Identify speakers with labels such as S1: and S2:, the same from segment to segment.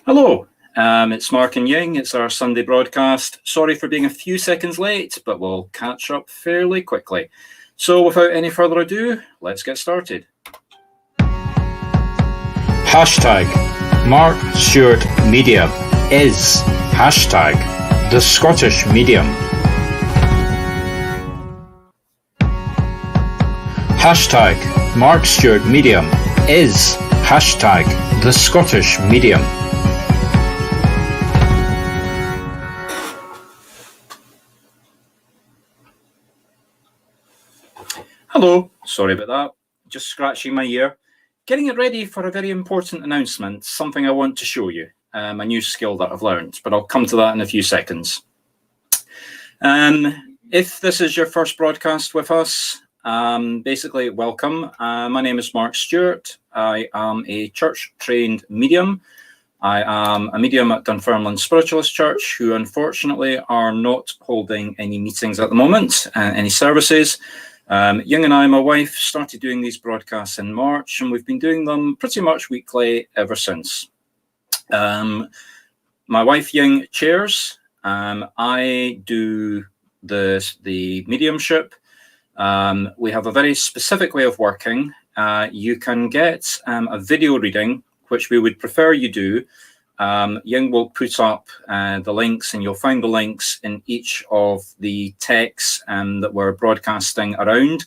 S1: Hello, it's Marc and Ying. It's our Sunday broadcast. Sorry for being a few seconds late, but we'll catch up fairly quickly. So without any further ado, let's get started.
S2: Hashtag Marc Stewart Media is hashtag the Scottish Medium. Hashtag Marc Stewart Medium is hashtag the Scottish Medium.
S1: Hello, sorry about that. Just scratching my ear. Getting it ready for a very important announcement, something I want to show you, a new skill that I've learned, but I'll come to that in a few seconds. If this is your first broadcast with us, basically welcome. My name is Marc Stewart. I am a church-trained medium. I am a medium at Dunfermline Spiritualist Church, who unfortunately are not holding any meetings at the moment, any services. Ying and I, my wife, started doing these broadcasts in March, and we've been doing them pretty much weekly ever since. My wife Ying chairs. I do the mediumship. We have a very specific way of working. You can get a video reading, which we would prefer you do. Ying will put up the links, and you'll find the links in each of the texts that we're broadcasting around.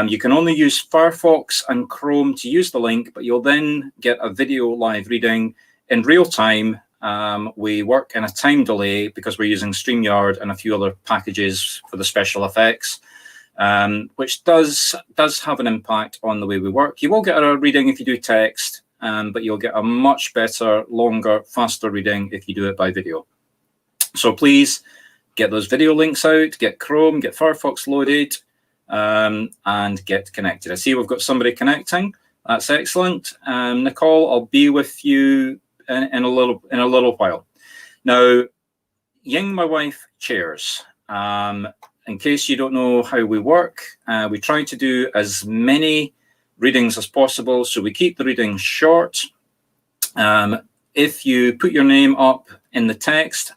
S1: You can only use Firefox and Chrome to use the link, but you'll then get a video live reading in real time. We work in a time delay because we're using StreamYard and a few other packages for the special effects, which does have an impact on the way we work. You will get a reading if you do text, but you'll get a much better, longer, faster reading if you do it by video. So please get those video links out, get Chrome, get Firefox loaded, and get connected. I see we've got somebody connecting. That's excellent. Nicole, I'll be with you in a little while. Now, Ying, my wife, chairs. In case you don't know how we work, we try to do as many readings as possible, so we keep the readings short. If you put your name up in the text,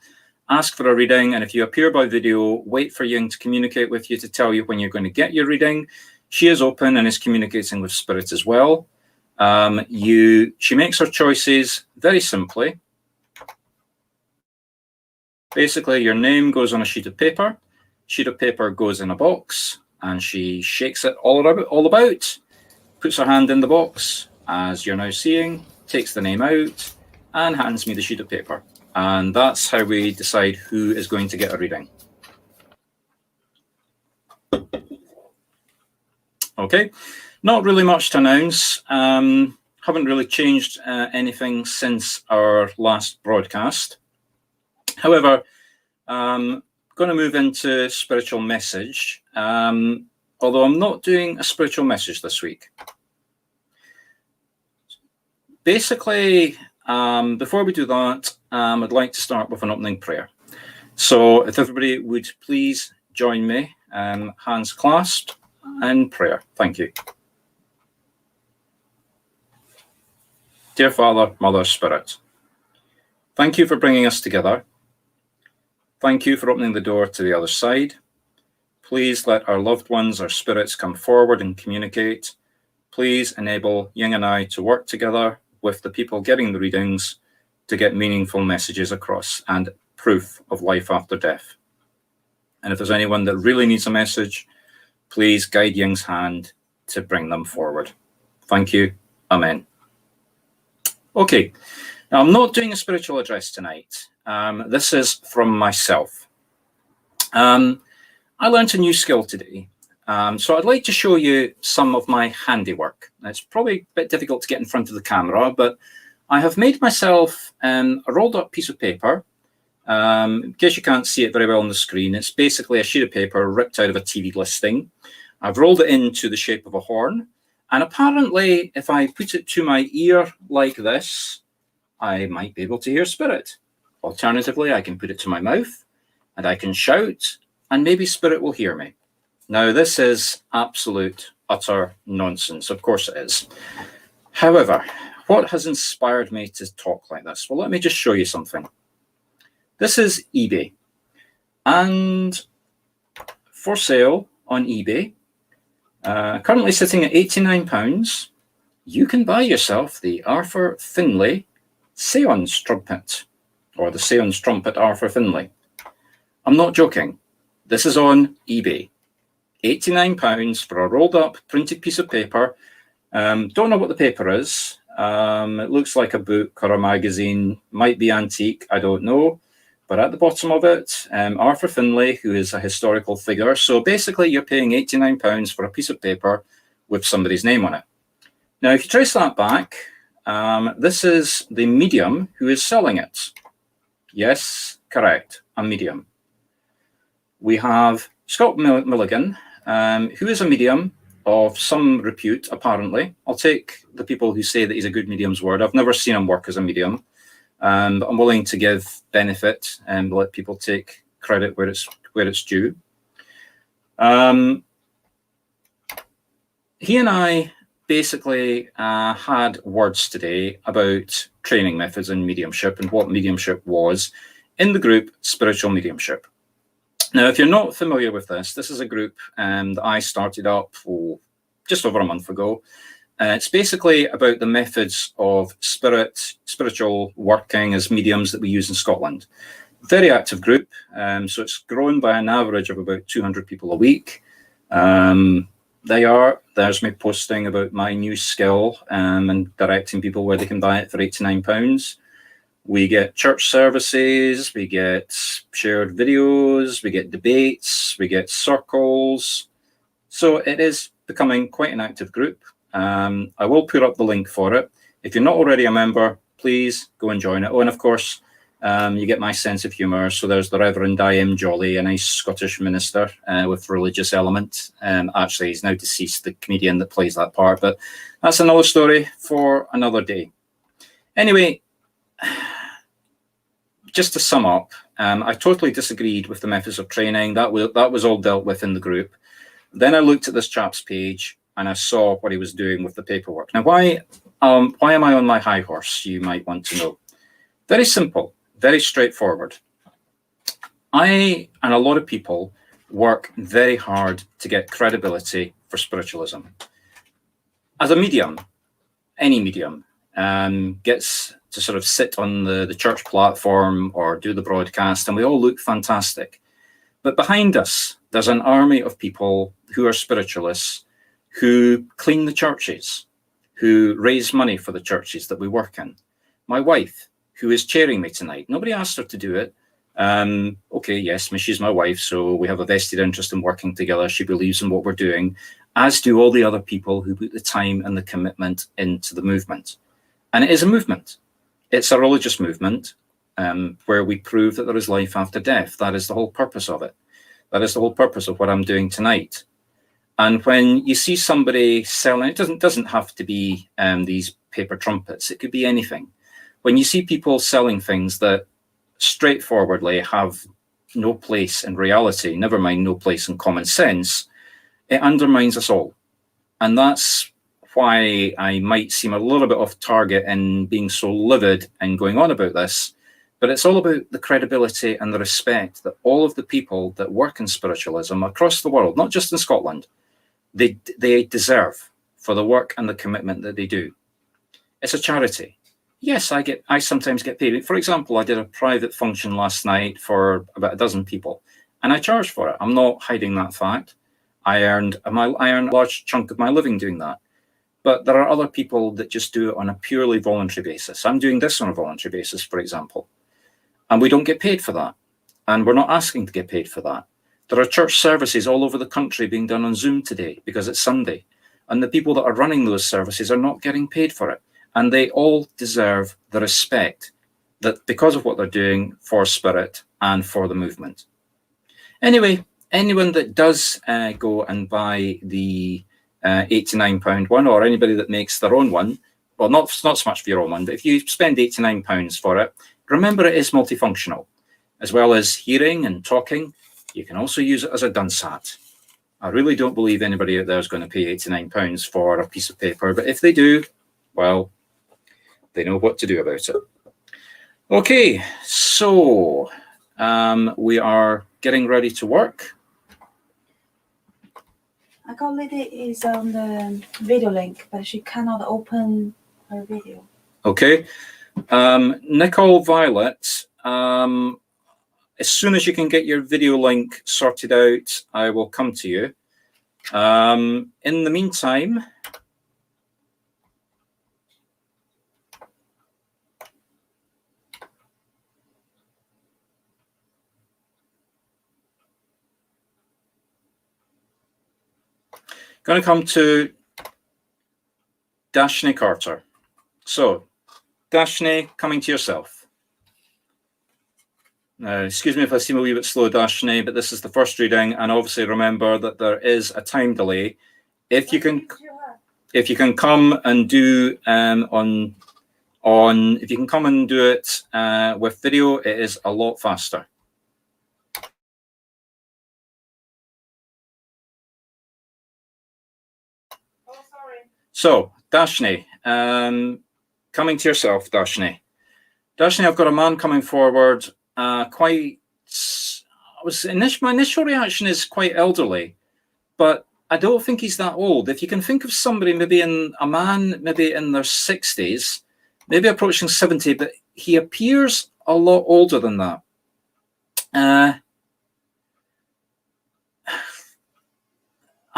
S1: ask for a reading, and if you appear by video, wait for Ying to communicate with you to tell you when you're going to get your reading. She is open and is communicating with Spirit as well. She makes her choices very simply. Basically, your name goes on a sheet of paper. Sheet of paper goes in a box, and she shakes it all about, puts her hand in the box, as you're now seeing, takes the name out, and hands me the sheet of paper. And that's how we decide who is going to get a reading. Okay, not really much to announce. Haven't really changed anything since our last broadcast. However, going to move into spiritual message, although I'm not doing a spiritual message this week. Basically, before we do that, I'd like to start with an opening prayer. So if everybody would please join me, hands clasped, in prayer. Thank you. Dear Father, Mother, Spirit, thank you for bringing us together. Thank you for opening the door to the other side. Please let our loved ones, our spirits, come forward and communicate. Please enable Ying and I to work together with the people getting the readings to get meaningful messages across and proof of life after death. And if there's anyone that really needs a message, please guide Ying's hand to bring them forward. Thank you. Amen. Okay, now I'm not doing a spiritual address tonight. This is from myself. I learned a new skill today. So I'd like to show you some of my handiwork. It's probably a bit difficult to get in front of the camera, but I have made myself a rolled up piece of paper. In case you can't see it very well on the screen, it's basically a sheet of paper ripped out of a TV listing. I've rolled it into the shape of a horn. And apparently, if I put it to my ear like this, I might be able to hear Spirit. Alternatively, I can put it to my mouth and I can shout, and maybe Spirit will hear me. Now, this is absolute, utter nonsense. Of course it is. However, what has inspired me to talk like this? Well, let me just show you something. This is eBay, and for sale on eBay, currently sitting at £89, you can buy yourself the Arthur Findlay Seance Trumpet, or the Seance Trumpet Arthur Findlay. I'm not joking. This is on eBay. £89 for a rolled up printed piece of paper. Don't know what the paper is. It looks like a book or a magazine, might be antique, I don't know. But at the bottom of it, Arthur Findlay, who is a historical figure. So basically, you're paying £89 for a piece of paper with somebody's name on it. Now, if you trace that back, this is the medium who is selling it. Yes, correct, a medium. We have Scott Milligan, who is a medium of some repute, apparently. I'll take the people who say that he's a good medium's word. I've never seen him work as a medium. But I'm willing to give benefit and let people take credit where it's due. He and I basically had words today about training methods in mediumship and what mediumship was in the group Spiritual Mediumship. Now, if you're not familiar with this is a group that I started up just over a month ago. It's basically about the methods of spiritual working as mediums that we use in Scotland. Very active group, so it's grown by an average of about 200 people a week. There's me posting about my new skill and directing people where they can buy it for £89. We get church services, we get shared videos, we get debates, we get circles. So it is becoming quite an active group. I will put up the link for it. If you're not already a member, please go and join it. Oh, and of course, you get my sense of humour. So there's the Reverend I.M. Jolly, a nice Scottish minister with religious element. Actually, he's now deceased, the comedian that plays that part. But that's another story for another day. Anyway, just to sum up, I totally disagreed with the methods of training. That was all dealt with in the group. Then I looked at this chap's page, and I saw what he was doing with the paperwork. Now, why am I on my high horse, you might want to know? Very simple, very straightforward. I and a lot of people work very hard to get credibility for spiritualism. As a medium, any medium gets to sort of sit on the church platform or do the broadcast, and we all look fantastic. But behind us, there's an army of people who are spiritualists, who clean the churches, who raise money for the churches that we work in. My wife, who is chairing me tonight, nobody asked her to do it. Okay, yes, she's my wife, so we have a vested interest in working together. She believes in what we're doing, as do all the other people who put the time and the commitment into the movement. And it is a movement. It's a religious movement where we prove that there is life after death. That is the whole purpose of it. That is the whole purpose of what I'm doing tonight. And when you see somebody selling, it doesn't have to be these paper trumpets. It could be anything. When you see people selling things that straightforwardly have no place in reality, never mind no place in common sense, it undermines us all. And that's why I might seem a little bit off target in being so livid and going on about this. But it's all about the credibility and the respect that all of the people that work in spiritualism across the world, not just in Scotland, they deserve for the work and the commitment that they do. It's a charity. Yes, I sometimes get paid. For example, I did a private function last night for about a dozen people, and I charged for it. I'm not hiding that fact. I earn a large chunk of my living doing that. But there are other people that just do it on a purely voluntary basis. I'm doing this on a voluntary basis, for example, and we don't get paid for that. And we're not asking to get paid for that. There are church services all over the country being done on Zoom today because it's Sunday. And the people that are running those services are not getting paid for it. And they all deserve the respect that because of what they're doing for Spirit and for the movement. Anyway, anyone that does go and buy the £89 one, or anybody that makes their own one, well, not so much for your own one, but if you spend £89 for it, remember it is multifunctional. As well as hearing and talking, you can also use it as a dunsat. I really don't believe anybody out there is going to pay £89 for a piece of paper, but if they do, well, they know what to do about it. Okay, so we are getting ready to work.
S3: I got Lady is on the video link, but she cannot open her video.
S1: Okay. Nicole Violet, as soon as you can get your video link sorted out, I will come to you. In the meantime, going to come to Dashni Carter. So, Dashni, coming to yourself. Now, excuse me if I seem a wee bit slow, Dashni, but this is the first reading, and obviously remember that there is a time delay. If you can come and do if you can come and do it with video, it is a lot faster. So, Dashni, coming to yourself, Dashni. Dashni, I've got a man coming forward, my initial reaction is quite elderly, but I don't think he's that old. If you can think of somebody, maybe a man maybe in their 60s, maybe approaching 70, but he appears a lot older than that. A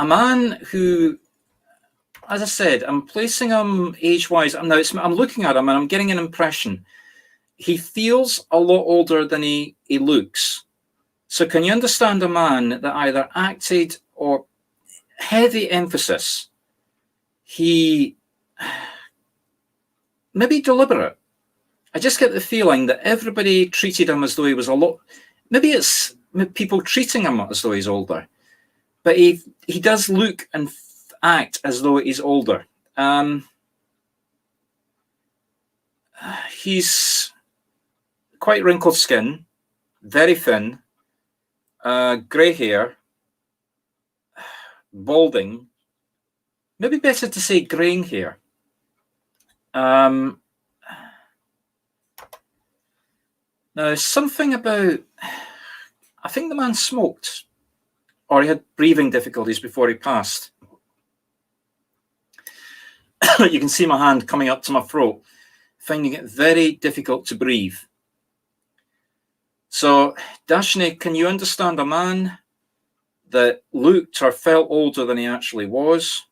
S1: man who, as I said, I'm placing him age-wise. I'm looking at him and I'm getting an impression. He feels a lot older than he looks. So can you understand a man that either acted or heavy emphasis? He maybe deliberate. I just get the feeling that everybody treated him as though he was a lot. Maybe it's people treating him as though he's older, but he does look and act as though he's older. He's quite wrinkled skin, very thin, grey hair, balding, maybe better to say greying hair. Now, something about, I think the man smoked, or he had breathing difficulties before he passed. You can see my hand coming up to my throat, finding it very difficult to breathe. So, Dashni, can you understand a man that looked or felt older than he actually was?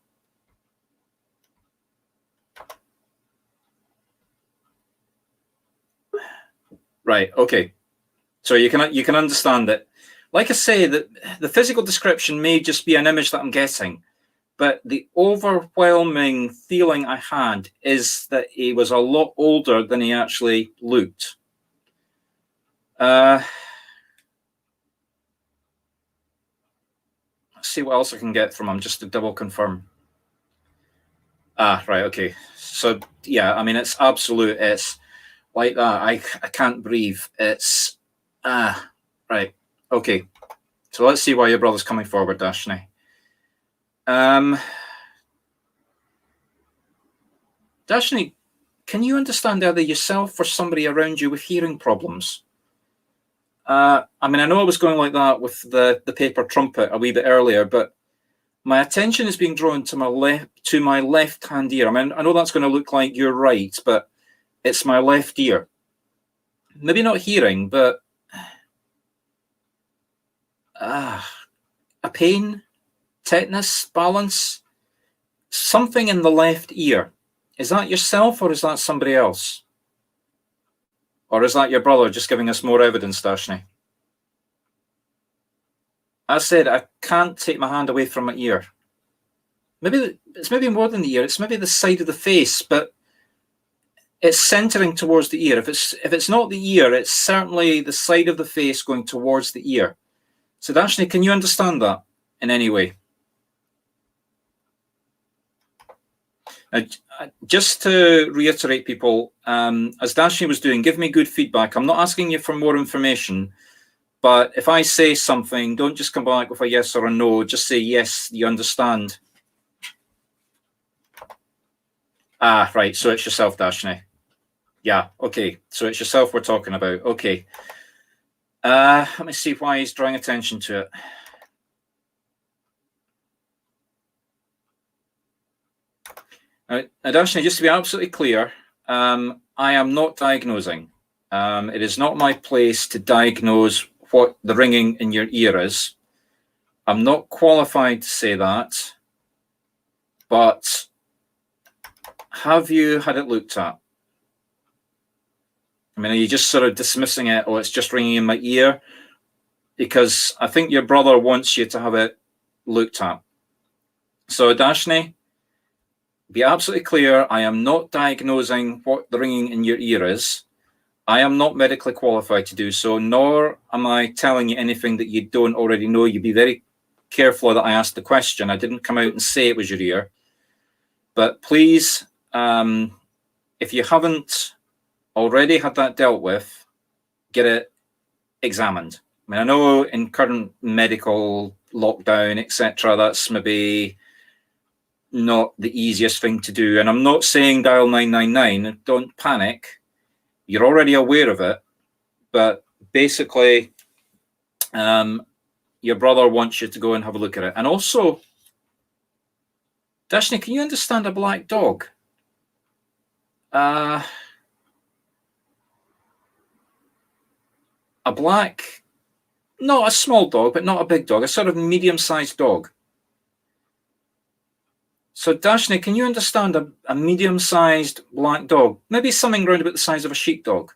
S1: Right, okay. So you can understand that. Like I say, that the physical description may just be an image that I'm getting, but the overwhelming feeling I had is that he was a lot older than he actually looked. Let's see what else I can get from him, just to double confirm. Right, okay. So, yeah, I mean, it's absolute. It's like that. I can't breathe. It's, right, okay. So let's see why your brother's coming forward, Dashni. Dashni, can you understand either yourself or somebody around you with hearing problems? I mean, I know I was going like that with the paper trumpet a wee bit earlier, but my attention is being drawn to my left-hand ear. I mean, I know that's going to look like you're right, but it's my left ear. Maybe not hearing, but a pain, tetanus, balance, something in the left ear. Is that yourself or is that somebody else? Or is that your brother just giving us more evidence, Dashni? I said I can't take my hand away from my ear. Maybe it's more than the ear. It's maybe the side of the face, but it's centering towards the ear. If it's not the ear, it's certainly the side of the face going towards the ear. So Dashni, can you understand that in any way? Just to reiterate, people, as Dashni was doing, give me good feedback. I'm not asking you for more information, but if I say something, don't just come back with a yes or a no. Just say, yes, you understand. Right, so it's yourself, Dashni. Yeah, okay. So it's yourself we're talking about. Okay. Let me see why he's drawing attention to it. Now, Darshni, just to be absolutely clear, I am not diagnosing. It is not my place to diagnose what the ringing in your ear is. I'm not qualified to say that, but have you had it looked at? I mean, are you just sort of dismissing it? Oh, it's just ringing in my ear? Because I think your brother wants you to have it looked at. So, Darshni, be absolutely clear, I am not diagnosing what the ringing in your ear is. I am not medically qualified to do so, nor am I telling you anything that you don't already know. You be very careful that I asked the question. I didn't come out and say it was your ear. But please, if you haven't already had that dealt with, get it examined. I mean, I know in current medical lockdown, etc., that's maybe not the easiest thing to do. And I'm not saying dial 999. Don't panic. You're already aware of it. But basically, your brother wants you to go and have a look at it. And also, Darshni, can you understand a black dog? A black, not a small dog, but not a big dog, a sort of medium-sized dog. So, Darshni, can you understand a medium-sized black dog? Maybe something around about the size of a sheepdog.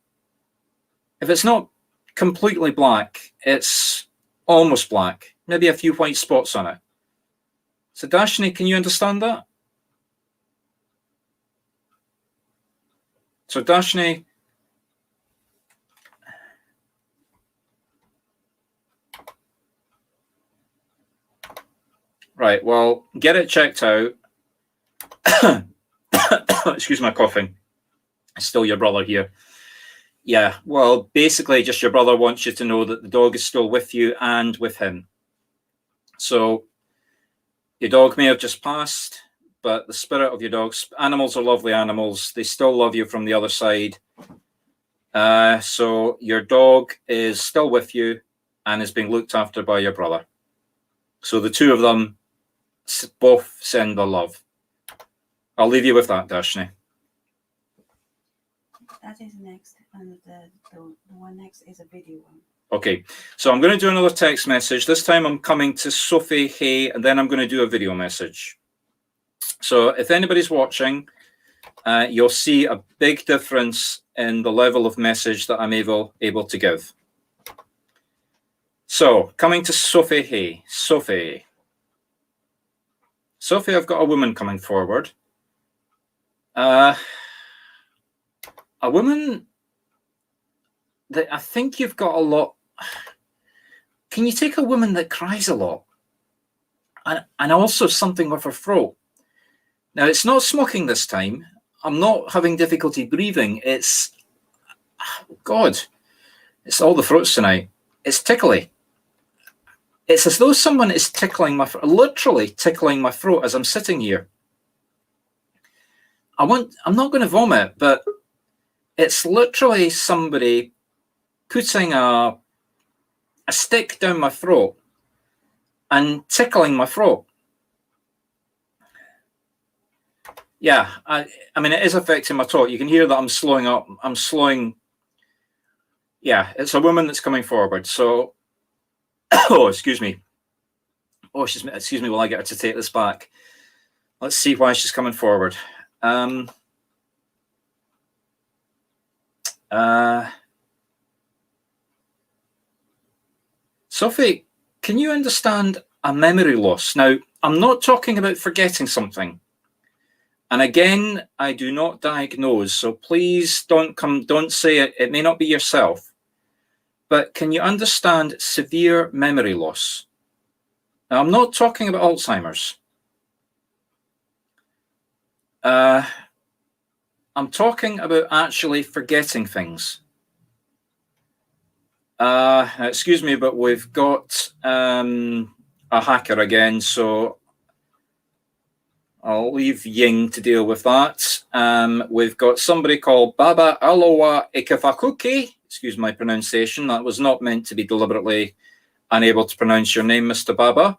S1: If it's not completely black, it's almost black, maybe a few white spots on it. So, Darshni, can you understand that? So, Darshni, right, well, get it checked out. Excuse my coughing. It's still your brother here. Yeah, well, basically, just your brother wants you to know that the dog is still with you and with him. So, your dog may have just passed, but the spirit of your dogs, animals are lovely animals. They still love you from the other side. So, your dog is still with you and is being looked after by your brother. So, the two of them both send their love. I'll leave you with that, Darshni.
S3: That is next, and the one next is a video one.
S1: Okay, so I'm going to do another text message. This time I'm coming to Sophie Hay, and then I'm going to do a video message. So if anybody's watching, you'll see a big difference in the level of message that I'm able to give. So coming to Sophie Hay. Sophie, I've got a woman coming forward. A woman that I think you've got a lot. Can you take a woman that cries a lot? And also something with her throat. Now, it's not smoking this time. I'm not having difficulty breathing. It's, God, it's all the throats tonight. It's tickly. It's as though someone is tickling my throat, literally tickling my throat as I'm sitting here. I'm not going to vomit, but it's literally somebody putting a stick down my throat and tickling my throat. Yeah, I mean, it is affecting my talk. You can hear that I'm slowing up. I'm slowing. Yeah, it's a woman that's coming forward. So, oh, excuse me. Oh, excuse me while I get her to take this back. Let's see why she's coming forward. Sophie, can you understand a memory loss? Now, I'm not talking about forgetting something. And again, I do not diagnose, so please don't say it. It may not be yourself. But can you understand severe memory loss? Now, I'm not talking about Alzheimer's. I'm talking about actually forgetting things. Excuse me, but we've got a hacker again, so I'll leave Ying to deal with that. We've got somebody called Baba Aloha Ikefakuki. Excuse my pronunciation. That was not meant to be deliberately unable to pronounce your name, Mr. Baba.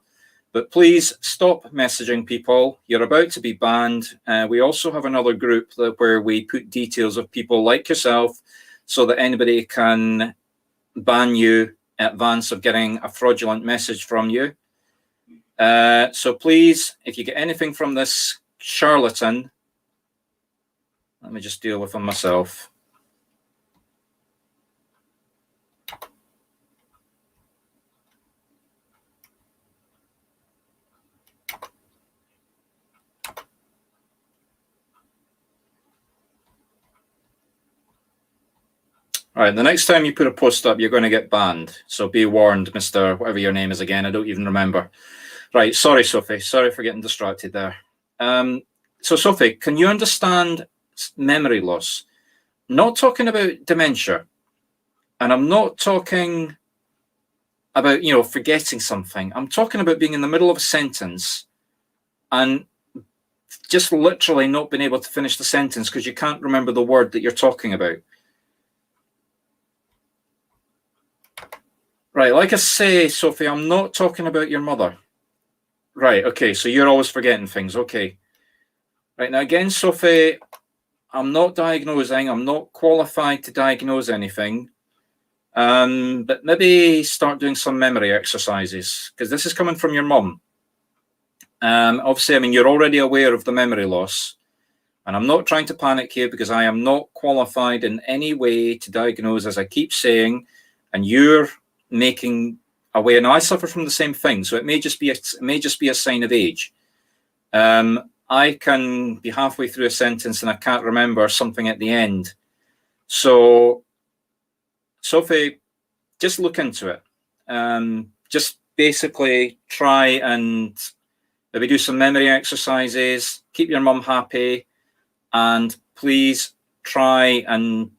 S1: But please stop messaging people. You're about to be banned. We also have another group where we put details of people like yourself so that anybody can ban you in advance of getting a fraudulent message from you. So please, if you get anything from this charlatan, let me just deal with them myself. All right, the next time you put a post up, you're going to get banned. So be warned, Mr. whatever your name is again. I don't even remember. Right, sorry, Sophie. Sorry for getting distracted there. So, Sophie, can you understand memory loss? Not talking about dementia. And I'm not talking about, forgetting something. I'm talking about being in the middle of a sentence and just literally not being able to finish the sentence because you can't remember the word that you're talking about. Right, like I say, Sophie, I'm not talking about your mother. Right, okay, so you're always forgetting things, okay. Right, now again, Sophie, I'm not diagnosing, I'm not qualified to diagnose anything, but maybe start doing some memory exercises, because this is coming from your mum. Obviously, I mean, you're already aware of the memory loss, and I'm not trying to panic you because I am not qualified in any way to diagnose, as I keep saying, and you're making away. Now I suffer from the same thing, so it may just be a sign of age. I can be halfway through a sentence and I can't remember something at the end. So, Sophie, just look into it. Just basically try and maybe do some memory exercises. Keep your mum happy, and please try and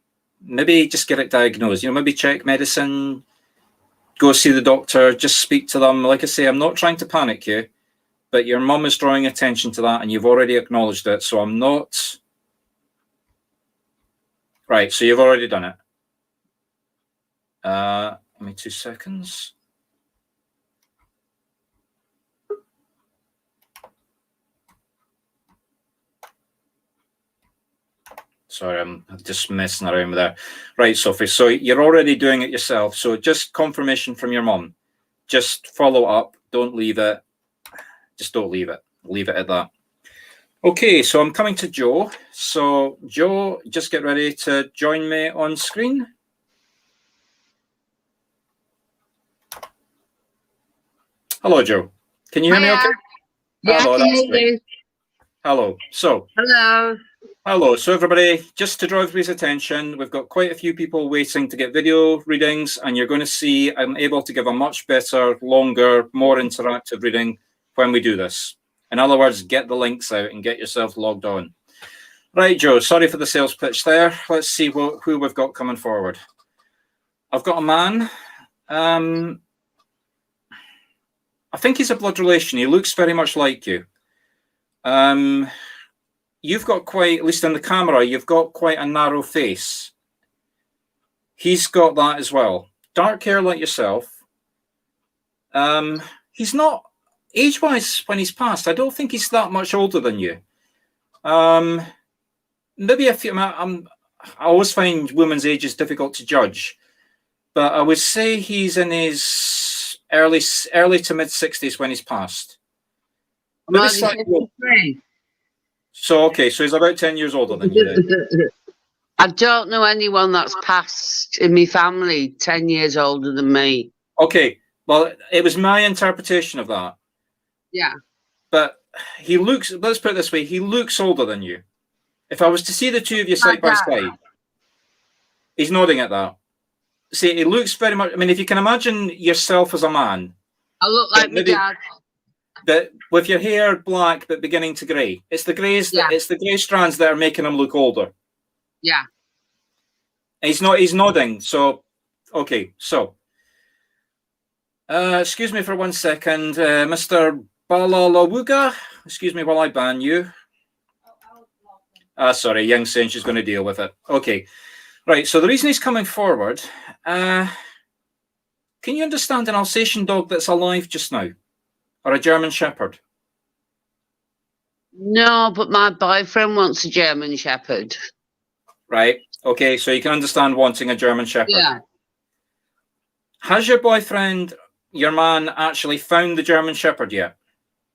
S1: maybe just get it diagnosed. Maybe check medicine. Go see the doctor, just speak to them. Like I say, I'm not trying to panic you, but your mum is drawing attention to that and you've already acknowledged it. So I'm not... Right, so you've already done it. Give me 2 seconds. Sorry, I'm just messing around with that. Right, Sophie, so you're already doing it yourself. So just confirmation from your mum. Just follow up. Don't leave it. Just don't leave it. Leave it at that. Okay, so I'm coming to Joe. So, Joe, just get ready to join me on screen. Hello, Joe. Can you hear me okay?
S4: Yeah,
S1: Hello,
S4: I can
S1: that's
S4: hear
S1: great.
S4: you.
S1: Hello. So,
S4: Hello.
S1: So everybody, just to draw everybody's attention, we've got quite a few people waiting to get video readings, and you're going to see I'm able to give a much better, longer, more interactive reading when we do this. In other words, get the links out and get yourself logged on. Right, Joe, sorry for the sales pitch there. Let's see who we've got coming forward. I've got a man. I think he's a blood relation. He looks very much like you. You've got quite, at least in the camera, you've got quite a narrow face. He's got that as well. Dark hair like yourself. He's not, age-wise, when he's passed, I don't think he's that much older than you. Maybe a few, I always find women's age is difficult to judge, but I would say he's in his early to mid-60s when he's passed. Maybe slightly. So, okay, so he's about 10 years older than you then.
S4: I don't know anyone that's passed in my family 10 years older than me.
S1: Okay, well, it was my interpretation of that.
S4: Yeah.
S1: But he looks, let's put it this way, he looks older than you. If I was to see the two of you side by side, he's nodding at that. See, he looks very much, I mean, if you can imagine yourself as a man.
S4: I look like my dad.
S1: But with your hair black but beginning to grey. It's the greys it's the grey strands that are making him look older.
S4: Yeah.
S1: And he's nodding. So okay, so excuse me for 1 second. Mr. Balalawuga, Excuse me while I ban you. Sorry, Young's saying she's going to deal with it. Okay. Right, so the reason he's coming forward, can you understand an Alsatian dog that's alive just now? Or a German Shepherd?
S4: No, but my boyfriend wants a German Shepherd.
S1: Right, okay, so you can understand wanting a German Shepherd.
S4: Yeah.
S1: Has your boyfriend, your man, actually found the German Shepherd yet?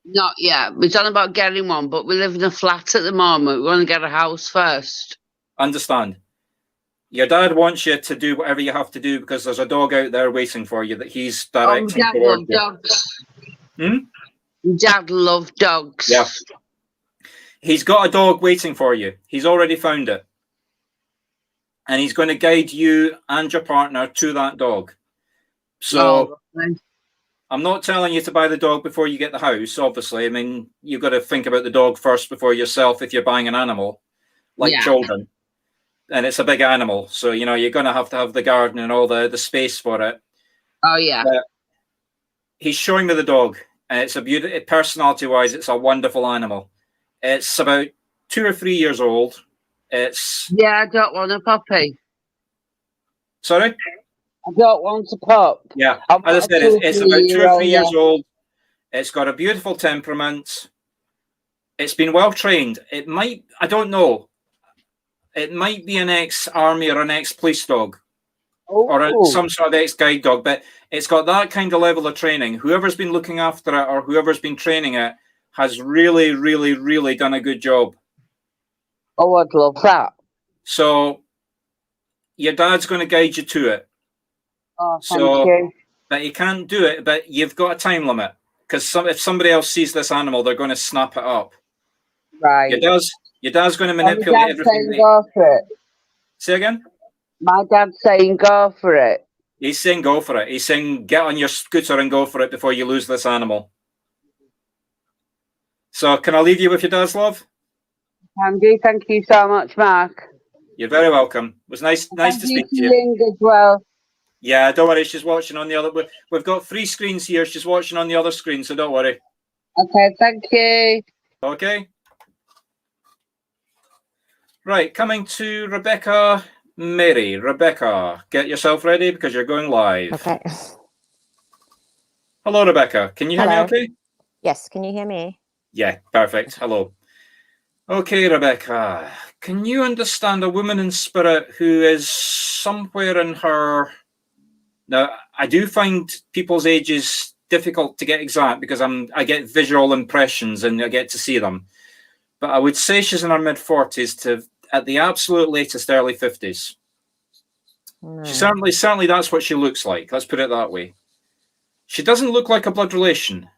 S4: Not yet. We're talking about getting one, but we live in a flat at the moment. We want to get a house first.
S1: Understand. Your dad wants you to do whatever you have to do because there's a dog out there waiting for you that he's directing
S4: Dad
S1: towards
S4: loved
S1: you.
S4: dogs. Dad loved dogs.
S1: Yeah. He's got a dog waiting for you. He's already found it. And he's going to guide you and your partner to that dog. So I'm not telling you to buy the dog before you get the house, obviously. I mean, you've got to think about the dog first before yourself if you're buying an animal, like children. And it's a big animal. So, you know, you're going to have the garden and all the space for it.
S4: Oh, yeah.
S1: He's showing me the dog. And it's a beautiful, personality-wise, it's a wonderful animal. It's about 2 or 3 years old.
S4: Yeah, I don't want a puppy.
S1: Sorry?
S4: I don't want a pup.
S1: Yeah, as I said, it's about 2 or 3 years old. It's got a beautiful temperament. It's been well trained. It might, I don't know. It might be an ex-army or an ex-police dog. Or some sort of ex-guide dog, but it's got that kind of level of training. Whoever's been looking after it or whoever's been training it has really, really, really done a good job.
S4: Oh, I'd love that.
S1: So your dad's going to guide you to it.
S4: Oh, thank you.
S1: But you can't do it, but you've got a time limit. Because if somebody else sees this animal, they're going to snap it up.
S4: Right.
S1: Your dad's going to manipulate everything.
S4: Go for it.
S1: Say again?
S4: My dad's saying go for it.
S1: He's saying go for it. He's saying get on your scooter and go for it before you lose this animal. So can I leave you with your dad's love?
S4: Can do. Thank you so much, Mark.
S1: You're very welcome. It was nice to speak to you.
S4: Ling as well.
S1: Yeah, don't worry. She's watching on the other. We've got 3 screens here. She's watching on the other screen, so don't worry.
S4: Okay, thank you.
S1: Okay. Right, coming to Rebecca Mary. Rebecca, get yourself ready because you're going live.
S5: Okay.
S1: Hello, Rebecca. Can you hear me okay?
S5: Yes, can you hear me?
S1: Yeah, perfect. Hello. Okay, Rebecca. Can you understand a woman in spirit who is somewhere in her... Now, I do find people's ages difficult to get exact because I get visual impressions and I get to see them. But I would say she's in her mid-40s to, at the absolute latest, early 50s. She certainly that's what she looks like. Let's put it that way. She doesn't look like a blood relation.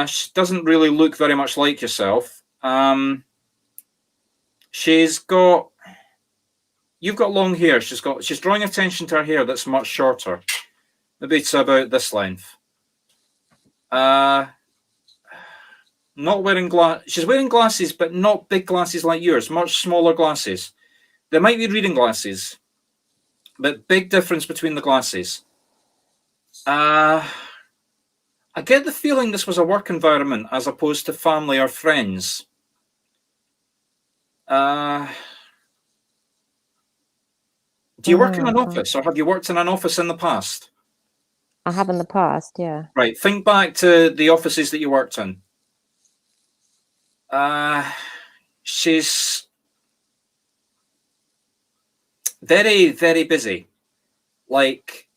S1: She doesn't really look very much like yourself. You've got long hair. She's drawing attention to her hair that's much shorter. Maybe it's about this length. Not wearing she's wearing glasses, but not big glasses like yours, much smaller glasses. There might be reading glasses, but big difference between the glasses. I get the feeling this was a work environment as opposed to family or friends. Do you work in an office, or have you worked in an office in the past?
S5: I have in the past, yeah.
S1: Right, think back to the offices that you worked in. She's very, very busy. Like,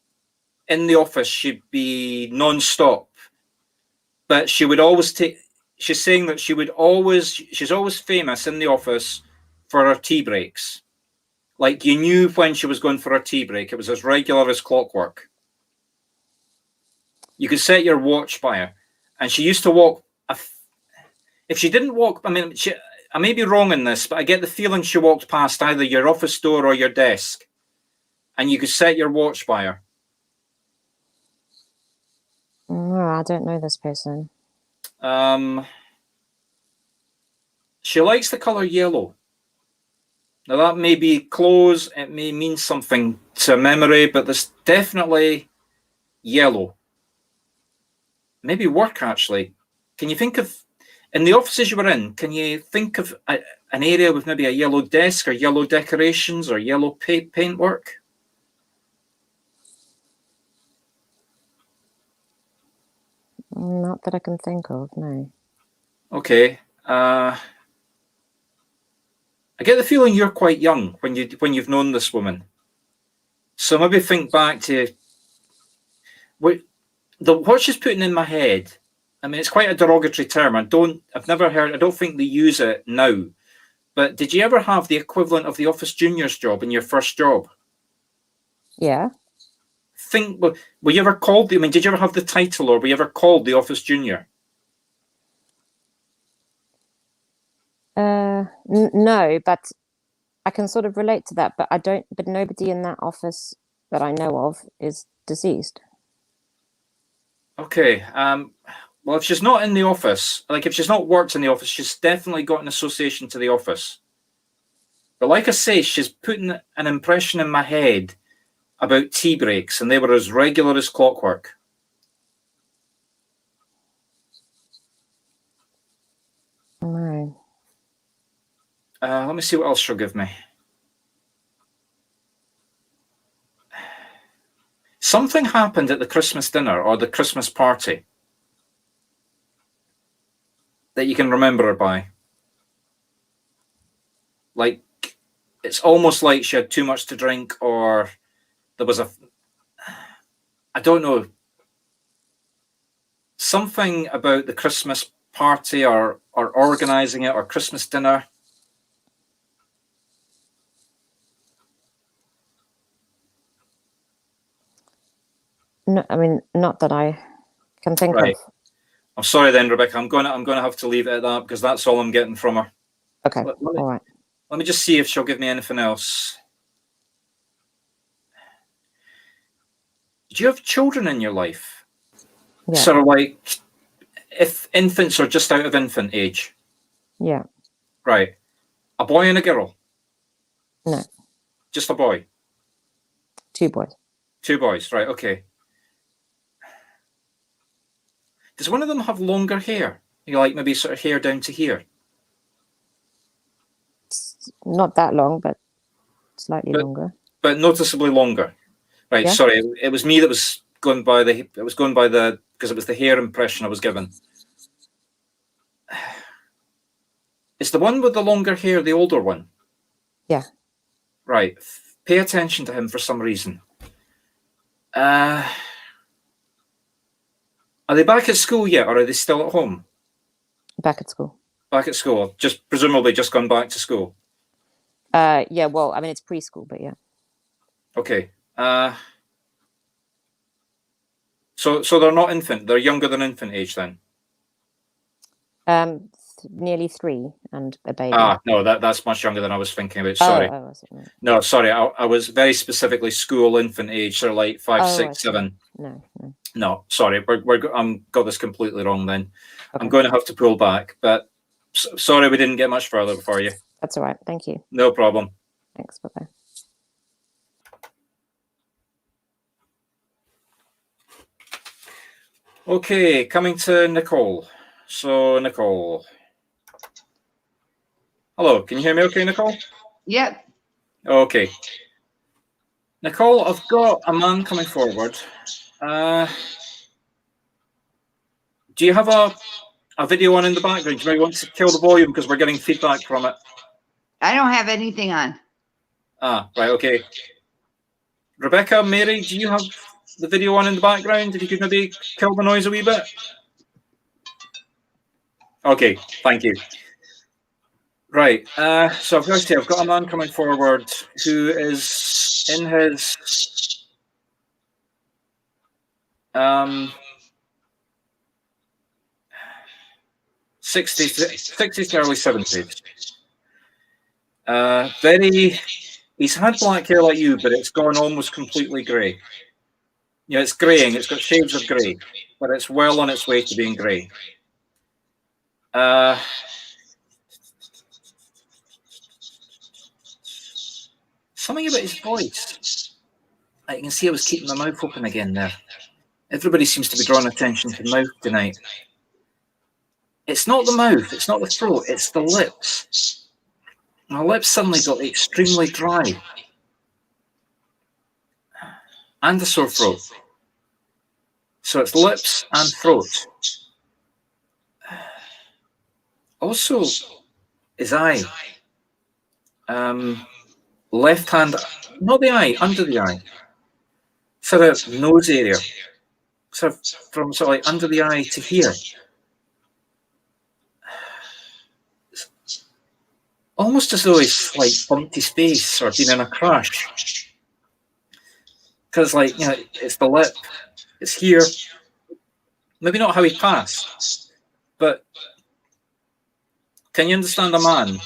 S1: in the office, she'd be non-stop. But she would always take... She's saying that she's always famous in the office for her tea breaks. Like, you knew when she was going for her tea break. It was as regular as clockwork. You could set your watch by her. And she used to walk... If she didn't walk... I mean, I may be wrong in this, but I get the feeling she walked past either your office door or your desk. And you could set your watch by her.
S5: No, I don't know this person.
S1: She likes the colour yellow. Now, that may be clothes, it may mean something to memory, but there's definitely yellow. Maybe work, actually. Can you think of... In the offices you were in, can you think of an area with maybe a yellow desk or yellow decorations or yellow paintwork?
S5: Not that I can think of, no.
S1: Okay. I get the feeling you're quite young when you've known this woman. So maybe think back to what she's putting in my head. I mean, it's quite a derogatory term. I don't think they use it now. But did you ever have the equivalent of the office junior's job in your first job?
S5: Yeah.
S1: Were you ever called? I mean, did you ever have the title, or were you ever called the office junior?
S5: No, but I can sort of relate to that. But nobody in that office that I know of is deceased.
S1: Okay. Well, if she's not in the office, like if she's not worked in the office, she's definitely got an association to the office. But like I say, she's putting an impression in my head about tea breaks, and they were as regular as clockwork.
S5: No.
S1: Let me see what else she'll give me. Something happened at the Christmas dinner or the Christmas party that you can remember her by. Like, it's almost like she had too much to drink, or there was I don't know, something about the Christmas party or organizing it or Christmas dinner.
S5: No, I mean, not that I can think
S1: Right.
S5: of.
S1: I'm sorry then, Rebecca. I'm gonna have to leave it at that because that's all I'm getting from her.
S5: Okay, all right.
S1: Let me just see if she'll give me anything else. Do you have children in your life?
S5: Yeah.
S1: Sort of like if infants are just out of infant age.
S5: Yeah.
S1: Right. A boy and a girl?
S5: No.
S1: Just a boy?
S5: 2 boys.
S1: 2 boys, right, okay. Does one of them have longer hair? You know, like maybe sort of hair down to here?
S5: It's not that long, but slightly longer.
S1: But noticeably longer. Right,
S5: Yeah.
S1: sorry. It was me that was going by because it was the hair impression I was given. Is the one with the longer hair the older one?
S5: Yeah.
S1: Right. Pay attention to him for some reason. Are they back at school yet, or are they still at home?
S5: Back at school.
S1: Back at school, presumably just gone back to school.
S5: Yeah, well, I mean, it's preschool, but yeah.
S1: Okay. So they're not infant. They're younger than infant age then.
S5: Nearly 3 and a baby.
S1: No, that's much younger than I was thinking about. Sorry.
S5: Oh, I see. No.
S1: No, sorry. I was very specifically school infant age. They're like 5, 6, 7. No, sorry. I'm got this completely wrong then. Okay. I'm going to have to pull back, but sorry we didn't get much further for you.
S5: That's all right. Thank you.
S1: No problem.
S5: Thanks. Bye-bye.
S1: Okay, coming to Nicole. So, Nicole. Hello, can you hear me okay, Nicole?
S4: Yep.
S1: Okay. Nicole, I've got a man coming forward. Do you have a video on in the background? Do you want to kill the volume because we're getting feedback from it?
S4: I don't have anything on.
S1: Right, okay. Rebecca, Mary, do you have the video on in the background? If you could maybe kill the noise a wee bit. Okay, thank you. Right, so firstly, I've got a man coming forward who is in his 60s to early 70s. He's had black hair like you, but it's gone almost completely grey. You know, it's greying, it's got shades of grey, but it's well on its way to being grey. Something about his voice. You can see I was keeping my mouth open again there. Everybody seems to be drawing attention to the mouth tonight. It's not the mouth, it's not the throat, it's the lips. My lips suddenly got extremely dry. And the sore throat. So it's lips and throat. Also, his eye. Left hand, not the eye, under the eye. Sort of nose area. Sort of from sort of like under the eye to here. Almost as though he's like bumped his face or been in a crash. Because, like, you know, it's the lip, it's here. Maybe not how he passed, but can you understand a man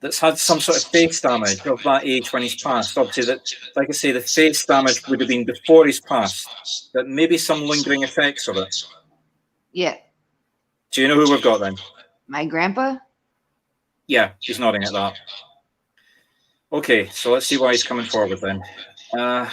S1: that's had some sort of face damage of that age when he's passed? Obviously, that, like I say, the face damage would have been before he's passed, but maybe some lingering effects of it.
S6: Yeah.
S1: Do you know who we've got then?
S6: My grandpa?
S1: Yeah, he's nodding at that. Okay, so let's see why he's coming forward then. Are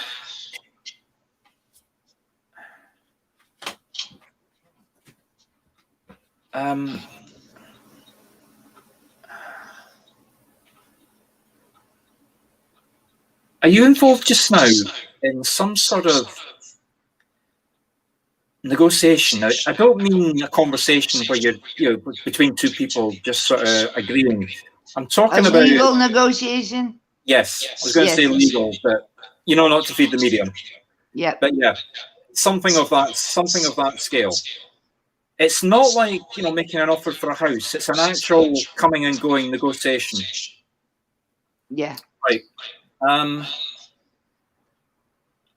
S1: you involved just now in some sort of negotiation? Now, I don't mean a conversation where you're, you know, between two people just sort of agreeing. I'm talking about
S6: legal negotiation.
S1: Yes, I was going to say legal, but you know, not to feed the medium.
S6: Yeah.
S1: But yeah, something of that scale. It's not like, you know, making an offer for a house. It's an actual coming and going negotiation.
S6: Yeah.
S1: Right.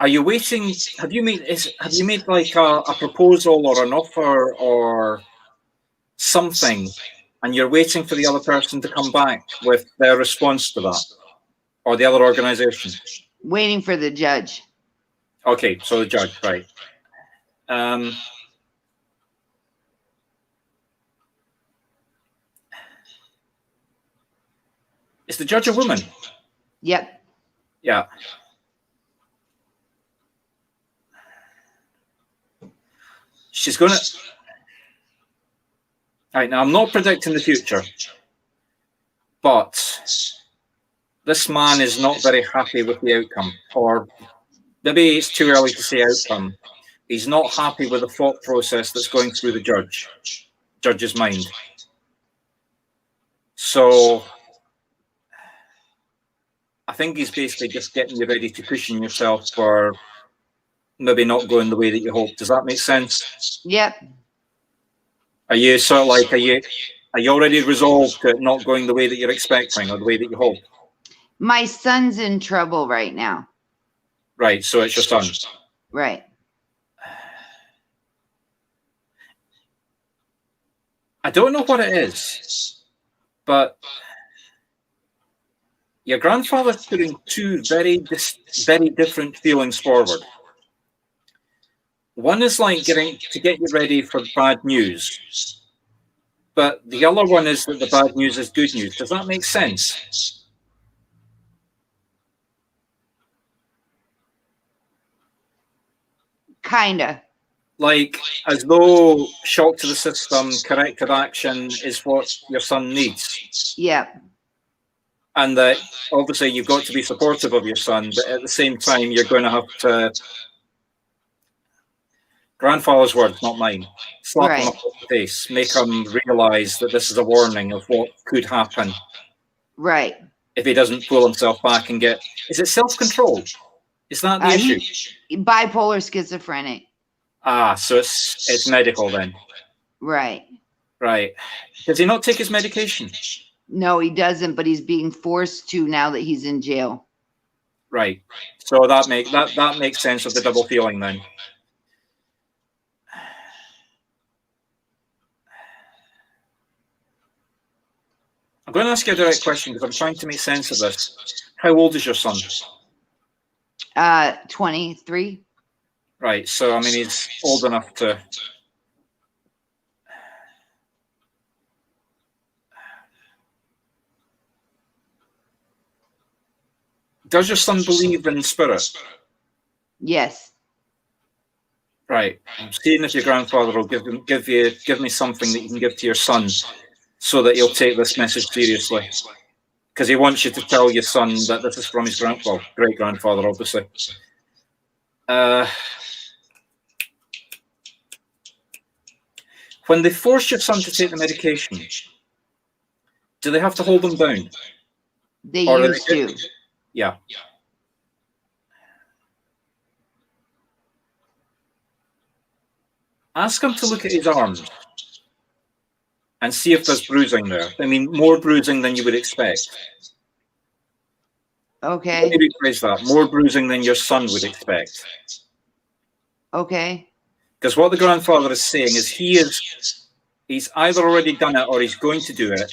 S1: Are you waiting? Have you made like a proposal or an offer or something, and you're waiting for the other person to come back with their response to that, or the other organisation?
S6: Waiting for the judge.
S1: Okay, so the judge, right? Is the judge a woman?
S6: Yep.
S1: Yeah. She's going to... All right, now I'm not predicting the future, but this man is not very happy with the outcome, or maybe it's too early to say outcome. He's not happy with the thought process that's going through the judge's mind. So I think he's basically just getting you ready to cushion yourself for maybe not going the way that you hope. Does that make sense?
S6: Yep.
S1: Are you sort of like, are you already resolved to not going the way that you're expecting or the way that you hope?
S6: My son's in trouble right now.
S1: Right, so it's your son.
S6: Right.
S1: I don't know what it is, but your grandfather's putting two very different feelings forward. One is like to get you ready for bad news, but the other one is that the bad news is good news. Does that make sense?
S6: Kinda.
S1: Like, as though shock to the system, corrective action is what your son needs.
S6: Yep.
S1: And that obviously you've got to be supportive of your son, but at the same time you're going to have to, grandfather's words, not mine, slap him up the face, make him realise that this is a warning of what could happen.
S6: Right.
S1: If he doesn't pull himself back and get, is it self-control? Is that the issue?
S6: Bipolar schizophrenic.
S1: Ah, so it's medical then.
S6: Right.
S1: Right. Does he not take his medication?
S6: No, he doesn't, but he's being forced to now that he's in jail.
S1: Right. So that makes sense of the double feeling then. I'm going to ask you a direct question because I'm trying to make sense of this. How old is your son?
S6: 23.
S1: Right. So I mean, he's old enough to. Does your son believe in spirit?
S6: Yes.
S1: Right. I'm seeing if your grandfather will give me something that you can give to your son, so that he'll take this message seriously. Because he wants you to tell your son that this is from his great grandfather, obviously. When they force your son to take the medication, do they have to hold them down?
S6: They
S1: Or
S6: used to.
S1: Yeah. Ask him to look at his arms and see if there's bruising there. I mean, more bruising than you would expect.
S6: Okay.
S1: Let me rephrase that. More bruising than your son would expect.
S6: Okay.
S1: Because what the grandfather is saying is he's either already done it or he's going to do it.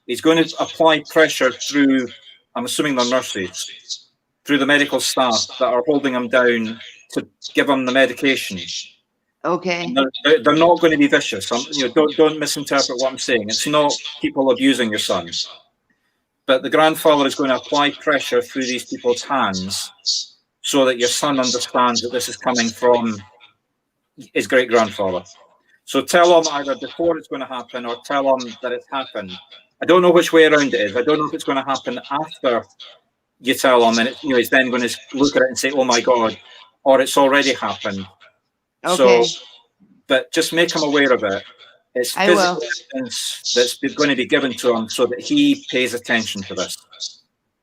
S1: He's going to apply pressure through, I'm assuming they're nurses, through the medical staff that are holding him down to give him the medication.
S6: Okay.
S1: They're not going to be vicious. Don't misinterpret what I'm saying. It's not people abusing your son. But the grandfather is going to apply pressure through these people's hands so that your son understands that this is coming from his great-grandfather. So tell him either before it's going to happen or tell him that it's happened. I don't know which way around it is. I don't know if it's going to happen after you tell him, and he's then going to look at it and say, "Oh my God," or it's already happened.
S6: Okay.
S1: So, but just make him aware of it. It's physical evidence that's going to be given to him so that he pays attention to this.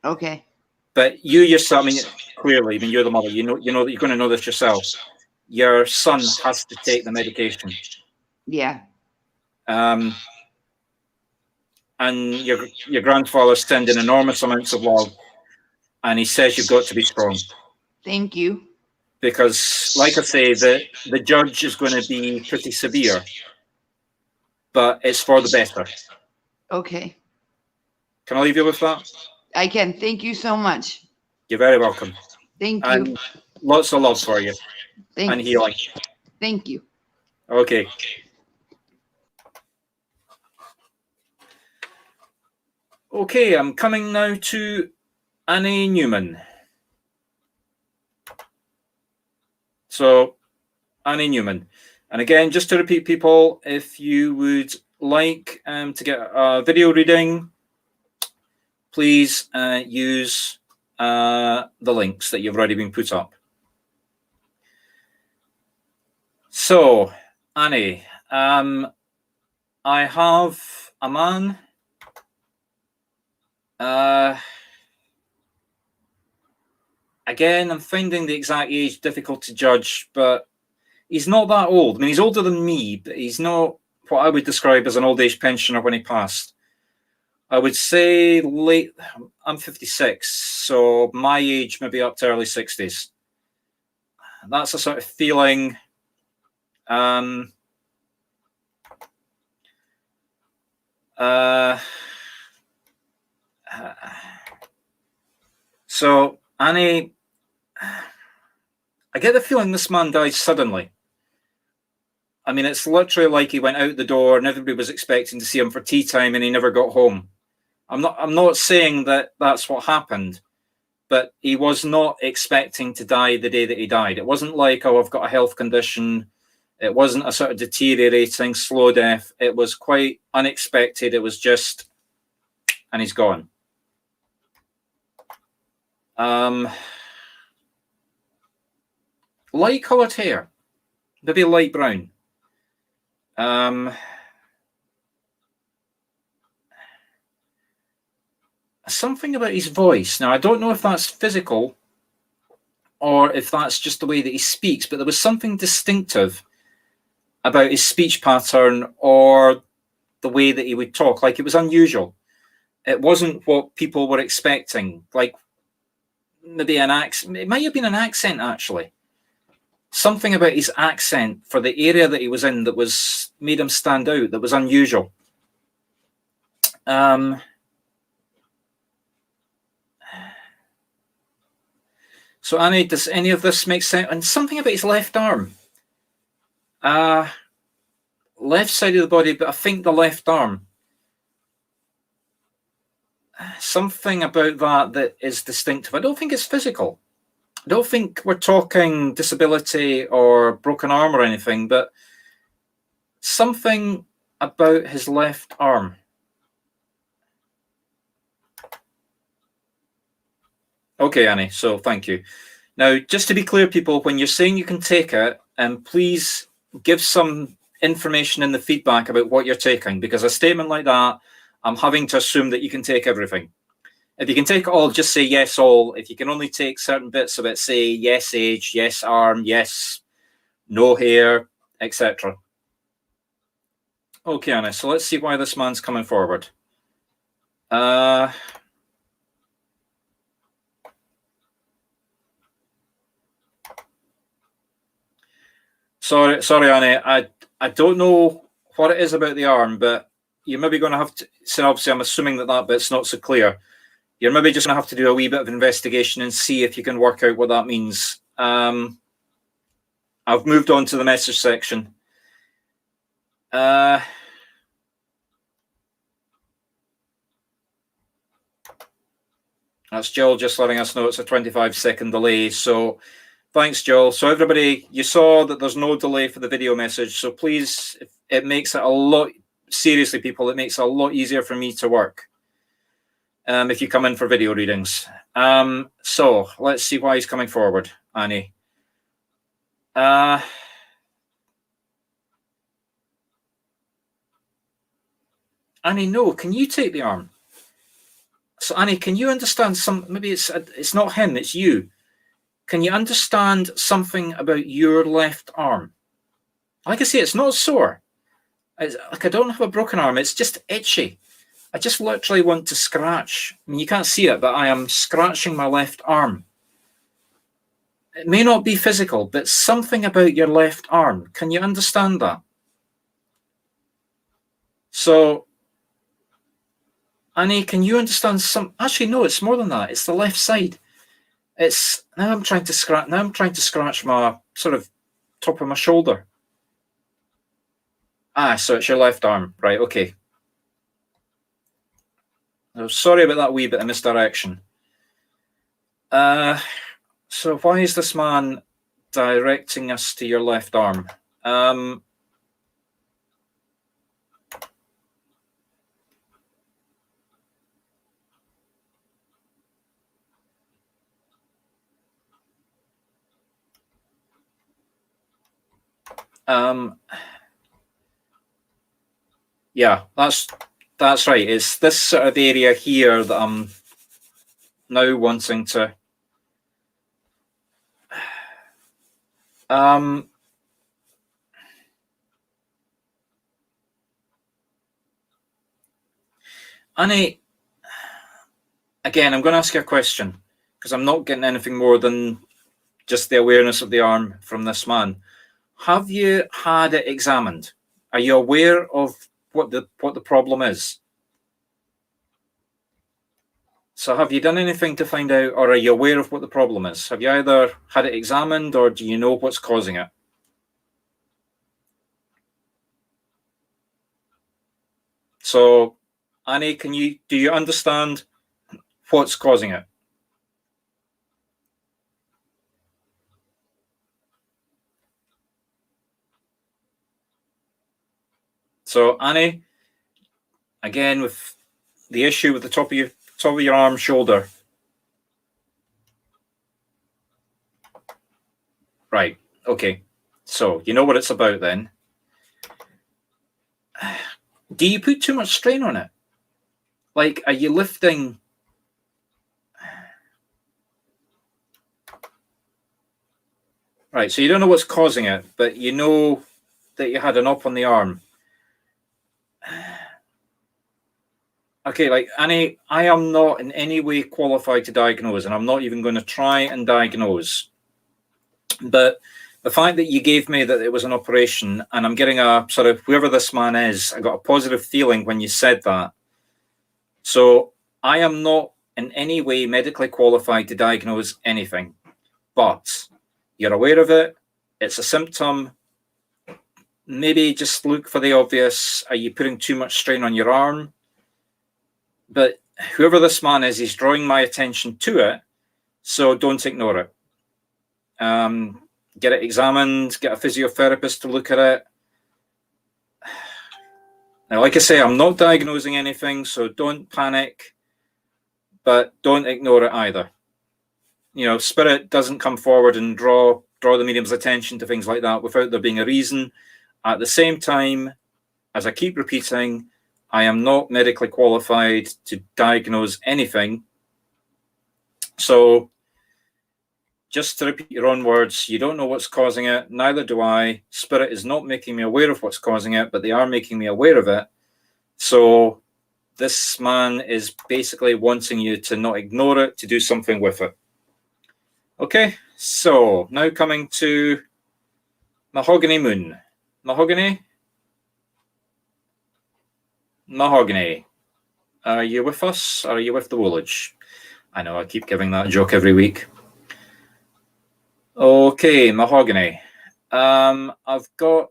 S6: Okay.
S1: But you yourself, I mean, clearly, you're the mother. You know that you're going to know this yourself. Your son has to take the medication.
S6: Yeah.
S1: And your grandfather's sending enormous amounts of love, and he says you've got to be strong.
S6: Thank you.
S1: Because, like I say, the judge is going to be pretty severe, but it's for the better.
S6: Okay.
S1: Can I leave you with that?
S6: I can. Thank you so much.
S1: You're very welcome.
S6: Thank you.
S1: And lots of love for you.
S6: Thank
S1: and healing.
S6: Thank you.
S1: Okay. Okay, I'm coming now to Annie Newman. So, Annie Newman. And again, just to repeat, people, if you would like to get a video reading, please use the links that you've already been put up. So, Annie, I have a man. Again, I'm finding the exact age difficult to judge, but he's not that old. I mean, he's older than me, but he's not what I would describe as an old age pensioner when he passed. I would say late, I'm 56, so my age maybe up to early 60s. That's a sort of feeling. So, Annie, I get the feeling this man died suddenly. I mean, it's literally like he went out the door and everybody was expecting to see him for tea time and he never got home. I'm not saying that that's what happened, but he was not expecting to die the day that he died. It wasn't like, oh, I've got a health condition. It wasn't a sort of deteriorating, slow death. It was quite unexpected. It was just, and he's gone. Light coloured hair, maybe light brown. Something about his voice. Now, I don't know if that's physical or if that's just the way that he speaks, but there was something distinctive about his speech pattern or the way that he would talk. Like, it was unusual. It wasn't what people were expecting. Like, maybe an accent. It might have been an accent, actually. Something about his accent for the area that he was in that was made him stand out, that was unusual. So, Annie, does any of this make sense? And something about his left arm. Left side of the body, but I think the left arm. Something about that is distinctive. I don't think it's physical. I don't think we're talking disability or broken arm or anything, but something about his left arm. Okay, Annie, so thank you. Now, just to be clear, people, when you're saying you can take it, please give some information in the feedback about what you're taking, because a statement like that, I'm having to assume that you can take everything. If you can take it all, just say yes all. If you can only take certain bits of it, say yes age, yes arm, yes no hair, etc. Okay, Anna, so let's see why this man's coming forward. Sorry, Annie. I don't know what it is about the arm, but you're maybe going to have to. So obviously, I'm assuming that bit's not so clear. You're maybe just going to have to do a wee bit of investigation and see if you can work out what that means. I've moved on to the message section. That's Jill just letting us know it's a 25-second delay. So thanks, Jill. So everybody, you saw that there's no delay for the video message. So please, it makes it a lot, seriously, people, it makes it a lot easier for me to work if you come in for video readings. So let's see why he's coming forward, Annie. Annie, no, can you take the arm? So Annie, can you understand maybe it's not him, it's you. Can you understand something about your left arm? Like I say, it's not sore. Like I don't have a broken arm, it's just itchy. I just literally want to scratch. I mean, you can't see it, but I am scratching my left arm. It may not be physical, but something about your left arm. Can you understand that? So, Annie, can you understand actually, no, it's more than that. It's the left side. Now I'm trying to scratch my sort of top of my shoulder. So it's your left arm. Right, okay. Oh, sorry about that wee bit of misdirection. So why is this man directing us to your left arm? Yeah, that's right. It's this sort of area here that I'm now wanting to. Annie, again, I'm going to ask you a question because I'm not getting anything more than just the awareness of the arm from this man. Have you had it examined? Are you aware of what the problem is? So have you done anything to find out, or are you aware of what the problem is? Have you either had it examined, or do you know what's causing it? So, Annie, do you understand what's causing it? So, Annie, again, with the issue with the top of your arm, shoulder. Right, okay. So, you know what it's about then. Do you put too much strain on it? Like, are you lifting? Right, so you don't know what's causing it, but you know that you had an up on the arm. Okay, like, Annie, I am not in any way qualified to diagnose, and I'm not even going to try and diagnose. But the fact that you gave me that it was an operation, and I'm getting a sort of, whoever this man is, I got a positive feeling when you said that. So I am not in any way medically qualified to diagnose anything, but you're aware of it. It's a symptom. Maybe just look for the obvious. Are you putting too much strain on your arm? But whoever this man is, he's drawing my attention to it. So don't ignore it. Get it examined, get a physiotherapist to look at it. Now, like I say, I'm not diagnosing anything, so don't panic, but don't ignore it either. You know, spirit doesn't come forward and draw the medium's attention to things like that without there being a reason. At the same time, as I keep repeating, I am not medically qualified to diagnose anything. So just to repeat your own words, you don't know what's causing it, neither do I. Spirit is not making me aware of what's causing it, but they are making me aware of it. So this man is basically wanting you to not ignore it, to do something with it. Okay, so now coming to Mahogany Moon. Mahogany? Mahogany. Are you with us? Or are you with the Woolwich? I know I keep giving that joke every week. Okay, Mahogany. I've got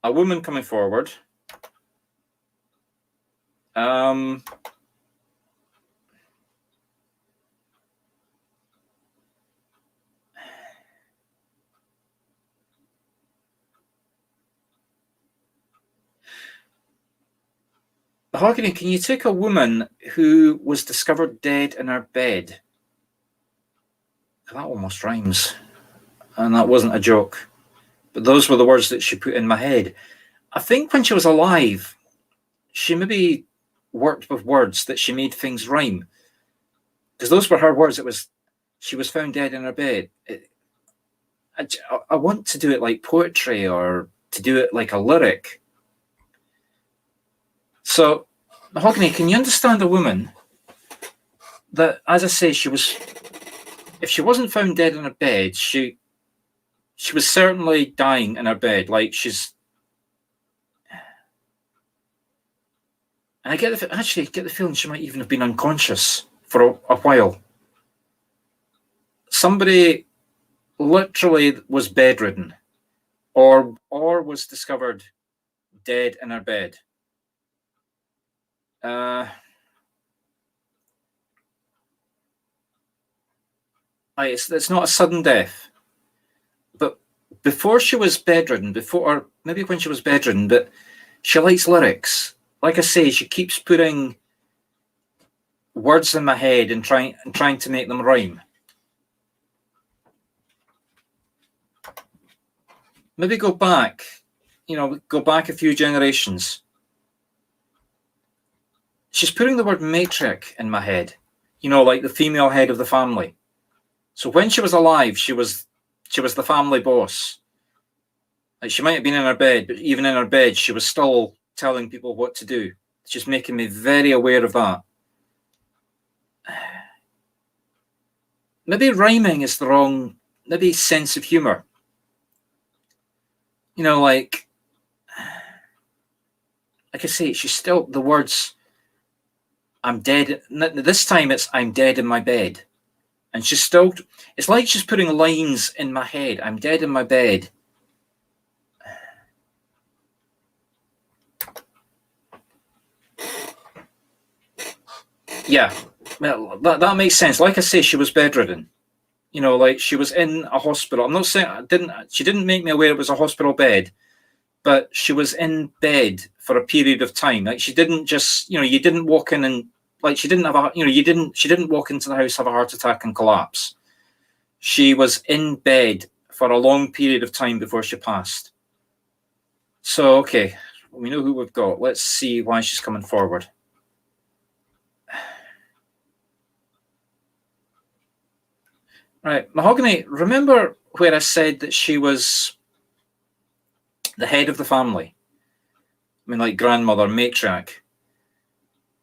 S1: a woman coming forward. Mahogany, can you take a woman who was discovered dead in her bed? That almost rhymes. And that wasn't a joke. But those were the words that she put in my head. I think when she was alive, she maybe worked with words that she made things rhyme. Because those were her words. It was, she was found dead in her bed. I want to do it like poetry or to do it like a lyric. So, Mahogany, can you understand a woman that, as I say, she was, if she wasn't found dead in her bed, she was certainly dying in her bed. Like she's, and I get the feeling she might even have been unconscious for a while. Somebody literally was bedridden or was discovered dead in her bed. It's not a sudden death, but before she was bedridden, or maybe when she was bedridden, but she likes lyrics. Like I say, she keeps putting words in my head and trying to make them rhyme. Maybe go back a few generations. She's putting the word matriarch in my head, like the female head of the family. So when she was alive, she was the family boss. Like she might have been in her bed, but even in her bed, she was still telling people what to do. It's just making me very aware of that. Maybe rhyming is the wrong, maybe sense of humor. Like I say, she's still, the words, I'm dead. This time it's, I'm dead in my bed. And she's still, it's like she's putting lines in my head. I'm dead in my bed. Yeah, well, that makes sense. Like I say, she was bedridden. Like she was in a hospital. I'm not saying she didn't make me aware it was a hospital bed, but she was in bed for a period of time. Like she didn't just, you didn't walk in and like she didn't have she didn't walk into the house, have a heart attack and collapse. She was in bed for a long period of time before she passed. So, okay, we know who we've got. Let's see why she's coming forward. Right, Mahogany, remember where I said that she was the head of the family? I mean, like grandmother, matriarch.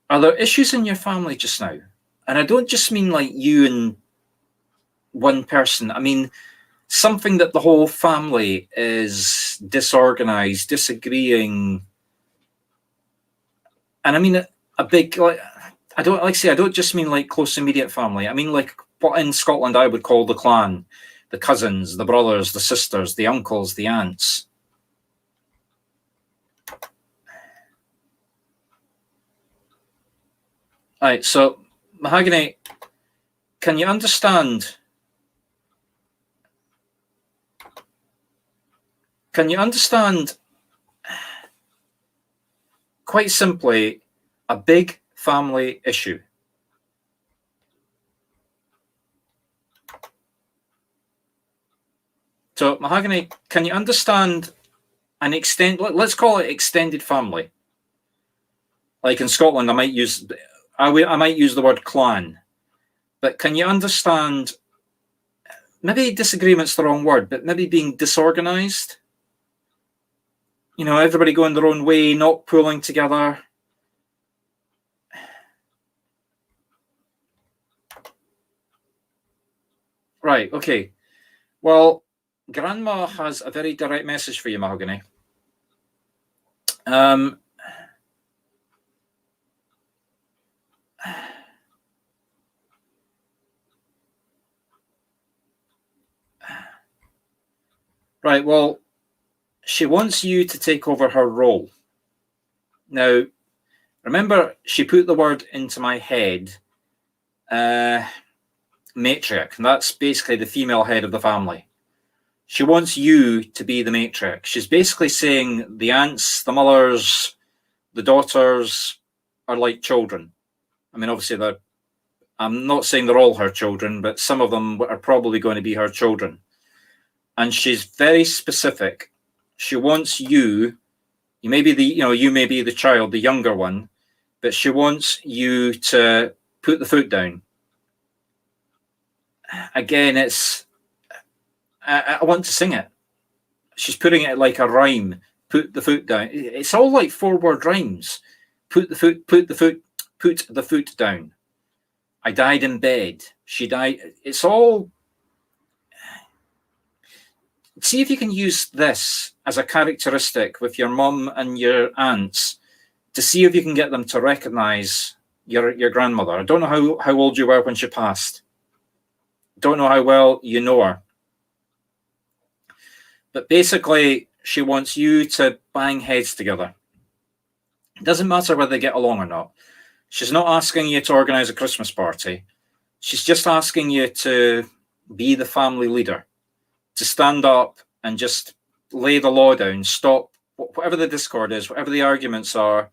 S1: Are there issues in your family just now? And I don't just mean like you and one person. I mean, something that the whole family is disorganized, disagreeing. And I mean, a big, like, I don't just mean like close immediate family. I mean, like what in Scotland I would call the clan, the cousins, the brothers, the sisters, the uncles, the aunts. All right, so Mahogany, can you understand? Can you understand, quite simply, a big family issue? So, Mahogany, can you understand an let's call it extended family? Like in Scotland, I might use the word clan. But can you understand, maybe disagreement's the wrong word, but maybe being disorganized? You know, everybody going their own way, not pulling together. Right, okay. Well, Grandma has a very direct message for you, Mahogany. Right, well, she wants you to take over her role. Now, remember, she put the word into my head, matriarch, and that's basically the female head of the family. She wants you to be the matriarch. She's basically saying the aunts, the mothers, the daughters are like children. I mean, obviously, I'm not saying they're all her children, but some of them are probably going to be her children. And she's very specific. She wants you may be you may be the child, the younger one, but she wants you to put the foot down. Again, I want to sing it. She's putting it like a rhyme. Put the foot down. It's all like 4-word rhymes. Put the foot down. I died in bed. She died. It's all. See if you can use this as a characteristic with your mum and your aunts to see if you can get them to recognize your grandmother. I don't know how old you were when she passed. Don't know how well you know her. But basically, she wants you to bang heads together. It doesn't matter whether they get along or not. She's not asking you to organize a Christmas party. She's just asking you to be the family leader, to stand up and just lay the law down, stop whatever the discord is, whatever the arguments are,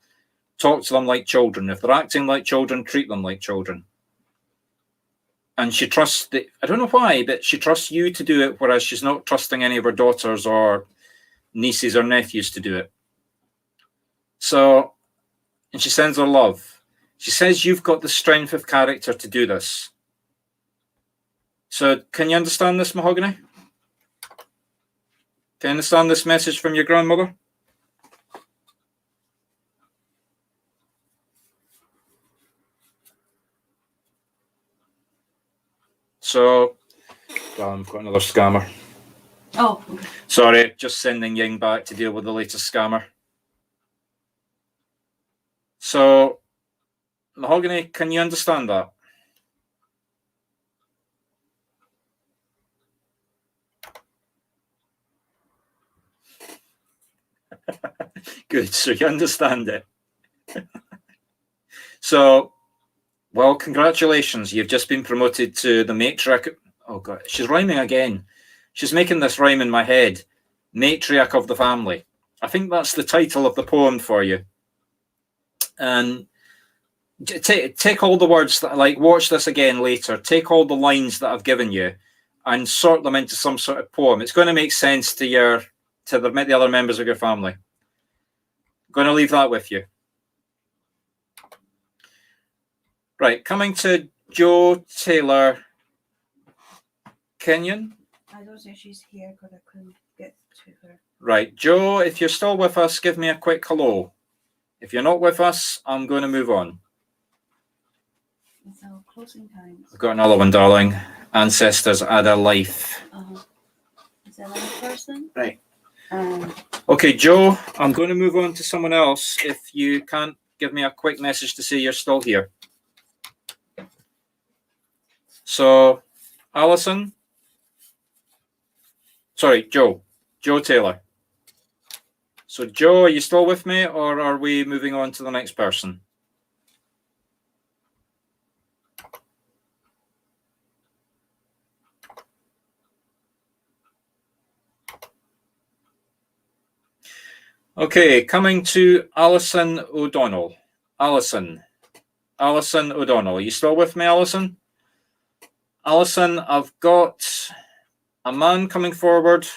S1: talk to them like children. If they're acting like children, treat them like children. And she trusts, I don't know why, but she trusts you to do it, whereas she's not trusting any of her daughters or nieces or nephews to do it. So, and she sends her love. She says you've got the strength of character to do this. So, can you understand this, Mahogany? Can you understand this message from your grandmother? So, I've got another scammer.
S3: Oh, okay.
S1: Sorry, just sending Ying back to deal with the latest scammer. So, Mahogany, can you understand that? Good, so you understand it. So, well, congratulations. You've just been promoted to the matriarch. Oh, God, she's rhyming again. She's making this rhyme in my head. Matriarch of the family. I think that's the title of the poem for you. And take all the words that, like, watch this again later. Take all the lines that I've given you and sort them into some sort of poem. It's going to make sense to the other members of your family. I'm going to leave that with you. Right, coming to Joe Taylor Kenyon.
S3: I don't think she's here because I couldn't get to her.
S1: Right, Joe, if you're still with us, give me a quick hello. If you're not with us, I'm going to move on.
S3: It's our closing times.
S1: I've got another one, darling. Ancestors add a life.
S3: Is there another person?
S1: Right. Okay, Joe, I'm going to move on to someone else if you can't give me a quick message to say you're still here. So, Alison. Sorry, Joe Taylor. So, Joe, are you still with me, or are we moving on to the next person? Okay, coming to Alison O'Donnell. Alison O'Donnell. Are you still with me, Alison? Alison, I've got a man coming forward.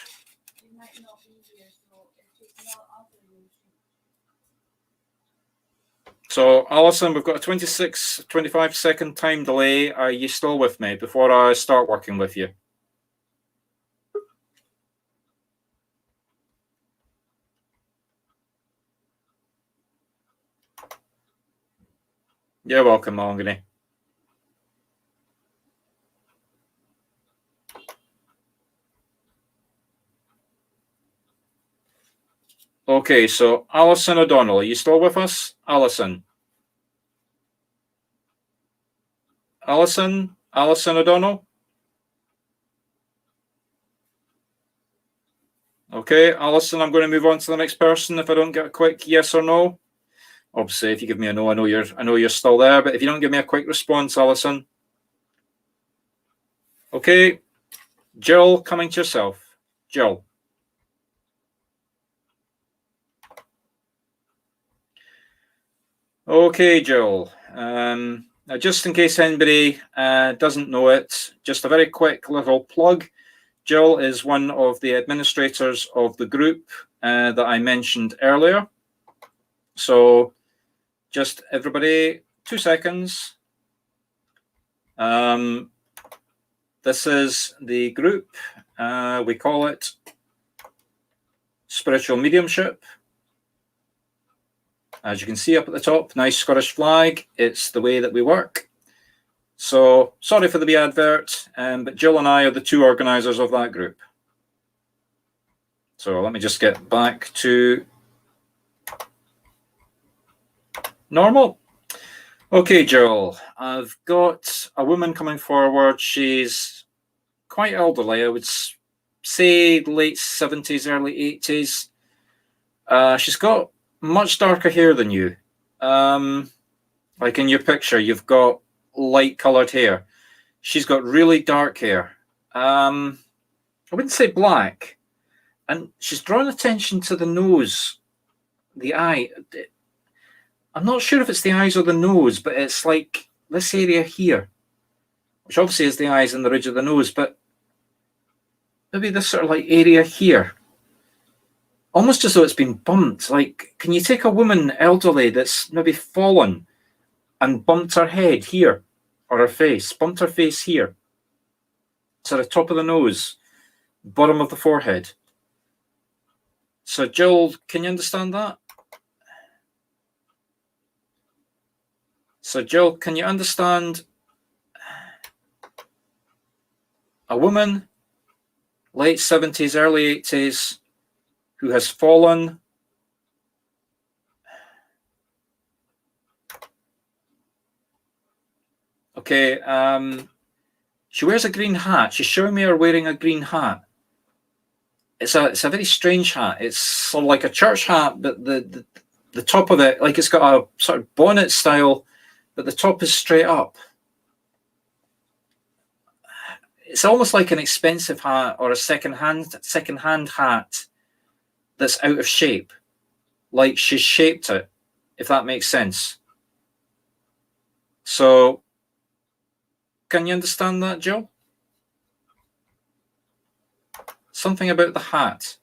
S1: So, Alison, we've got a 25-second time delay. Are you still with me before I start working with you? You're welcome, Mahogany. Okay, so Alison O'Donnell, are you still with us? Alison O'Donnell? Okay, Alison, I'm going to move on to the next person if I don't get a quick yes or no. Obviously, if you give me a no, I know you're still there, but if you don't give me a quick response, Alison. Okay, Jill, coming to yourself. Jill. Okay, Jill. Now, just in case anybody doesn't know it, just a very quick little plug. Jill is one of the administrators of the group that I mentioned earlier. So just everybody, 2 seconds. This is the group. We call it Spiritual Mediumship. As you can see up at the top, nice Scottish flag. It's the way that we work. So sorry for the wee advert, but Jill and I are the two organisers of that group. So let me just get back to normal. Okay, Jill, I've got a woman coming forward. She's quite elderly, I would say late 70s, early 80s. She's got much darker hair than you. Like in your picture, you've got light coloured hair. She's got really dark hair. I wouldn't say black. And she's drawn attention to the nose, the eye. I'm not sure if it's the eyes or the nose, but it's like this area here, which obviously is the eyes and the ridge of the nose, but maybe this sort of like area here, almost as though it's been bumped. Like, can you take a woman elderly that's maybe fallen and bumped her head here, or her face, bumped her face here, to the top of the nose, bottom of the forehead? So, Jill, can you understand that? So, Jill, can you understand a woman, late 70s, early 80s, who has fallen, okay, she wears a green hat. She's showing me her wearing a green hat. It's a very strange hat. It's sort of like a church hat, but the top of it, like it's got a sort of bonnet style, but the top is straight up. It's almost like an expensive hat or a second-hand hat that's out of shape, like she's shaped it, if that makes sense. So, can you understand that, Jill? Something about the hat.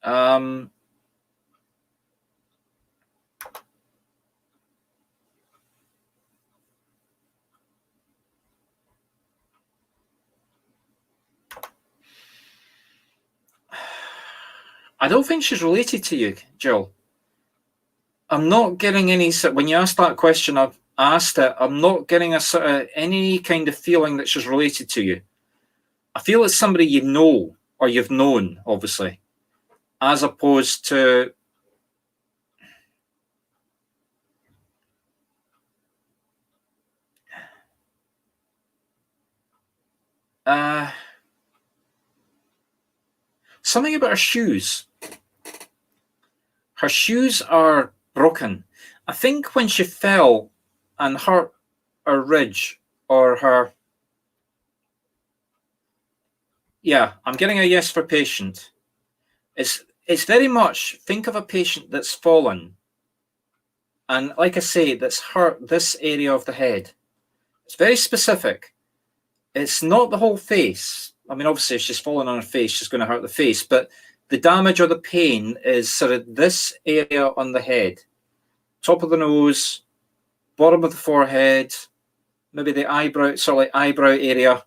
S1: I don't think she's related to you, Jill. I'm not getting any, when you asked that question, I've asked it, I'm not getting a sort of any kind of feeling that she's related to you. I feel it's somebody you know, or you've known, obviously, as opposed to something about her shoes. Her shoes are broken. I think when she fell and hurt her ridge or her. Yeah, I'm getting a yes for patient. It's very much, think of a patient that's fallen. And like I say, that's hurt this area of the head. It's very specific. It's not the whole face. I mean, obviously, if she's fallen on her face, she's going to hurt the face. But the damage or the pain is sort of this area on the head. Top of the nose, bottom of the forehead, maybe the eyebrow, sort of like eyebrow area.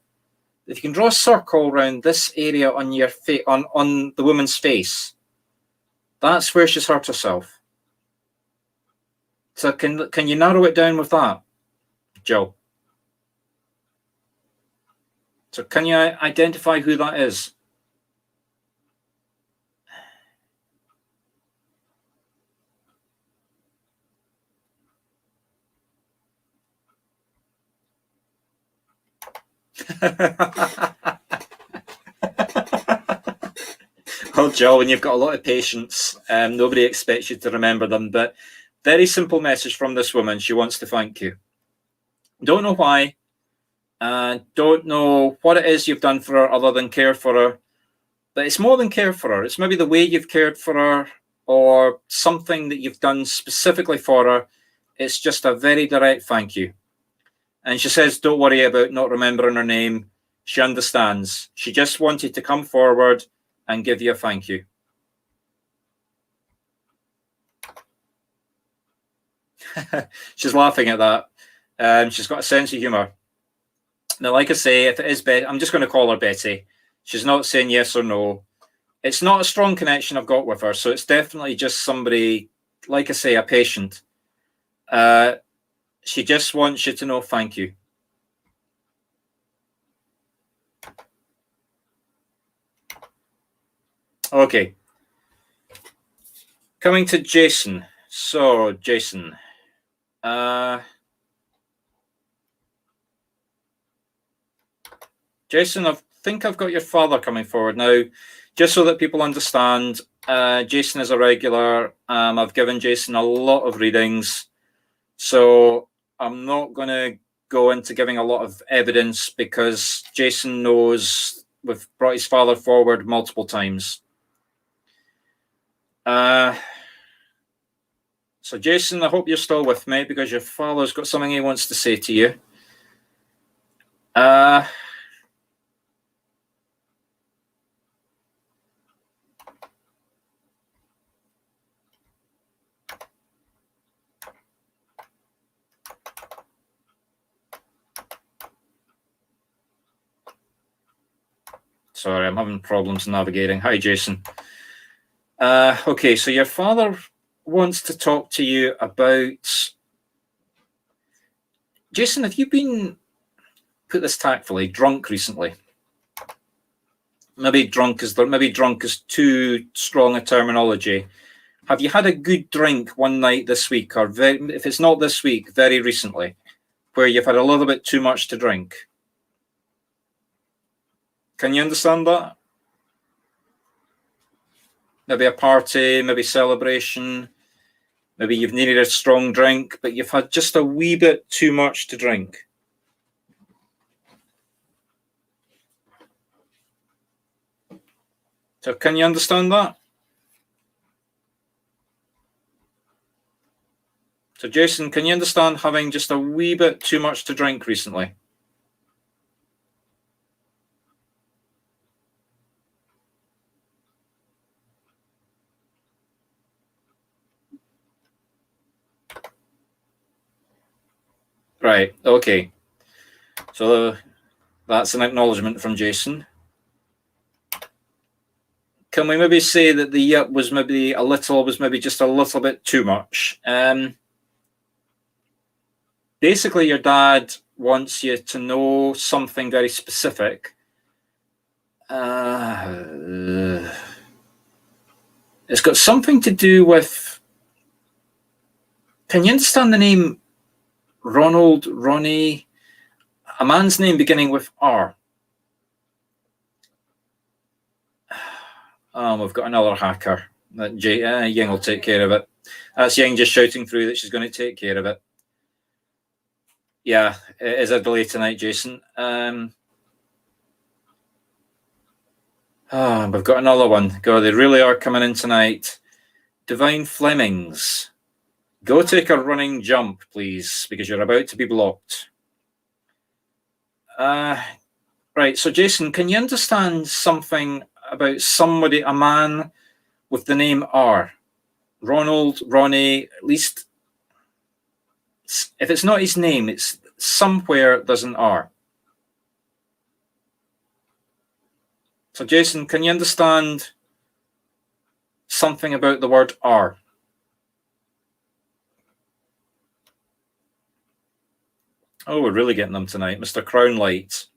S1: If you can draw a circle around this area on your face, on the woman's face, that's where she's hurt herself. So can you narrow it down with that, Jill? So can you identify who that is? Well, Jill, when you've got a lot of patients, nobody expects you to remember them, but very simple message from this woman. She wants to thank you. Don't know why. Don't know what it is you've done for her other than care for her. But it's more than care for her. It's maybe the way you've cared for her or something that you've done specifically for her. It's just a very direct thank you. And she says, don't worry about not remembering her name. She understands. She just wanted to come forward and give you a thank you. She's laughing at that. She's got a sense of humour. Now, like I say, if it is Betty, I'm just going to call her Betty. She's not saying yes or no. It's not a strong connection I've got with her, so it's definitely just somebody, like I say, a patient. She just wants you to know thank you. Okay. Coming to Jason. So, Jason. Jason, I think I've got your father coming forward now. Just so that people understand, Jason is a regular. I've given Jason a lot of readings. So I'm not going to go into giving a lot of evidence because Jason knows we've brought his father forward multiple times. So Jason, I hope you're still with me because your father's got something he wants to say to you. Sorry, I'm having problems navigating. Hi, Jason. Okay, so your father wants to talk to you about... Jason, have you been, put this tactfully, drunk recently? Maybe drunk is too strong a terminology. Have you had a good drink one night this week, or if it's not this week, very recently, where you've had a little bit too much to drink? Can you understand that? Maybe a party, maybe celebration, maybe you've needed a strong drink, but you've had just a wee bit too much to drink. So can you understand that? So Jason, can you understand having just a wee bit too much to drink recently? Right, okay. So that's an acknowledgement from Jason. Can we maybe say that the yup was maybe just a little bit too much? Basically, your dad wants you to know something very specific. It's got something to do with... Can you understand the name Ronald, Ronnie? A man's name beginning with R. We've got another hacker. Ying will take care of it. That's Ying just shouting through that she's going to take care of it. Yeah, it is a delay tonight, Jason. We've got another one. God, they really are coming in tonight. Divine Flemings, go take a running jump, please, because you're about to be blocked. Right, so Jason, can you understand something about somebody, a man with the name R? Ronald, Ronnie, at least, if it's not his name, it's somewhere there's an R. So Jason, can you understand something about the word R? Oh, we're really getting them tonight. Mr. Crownlight.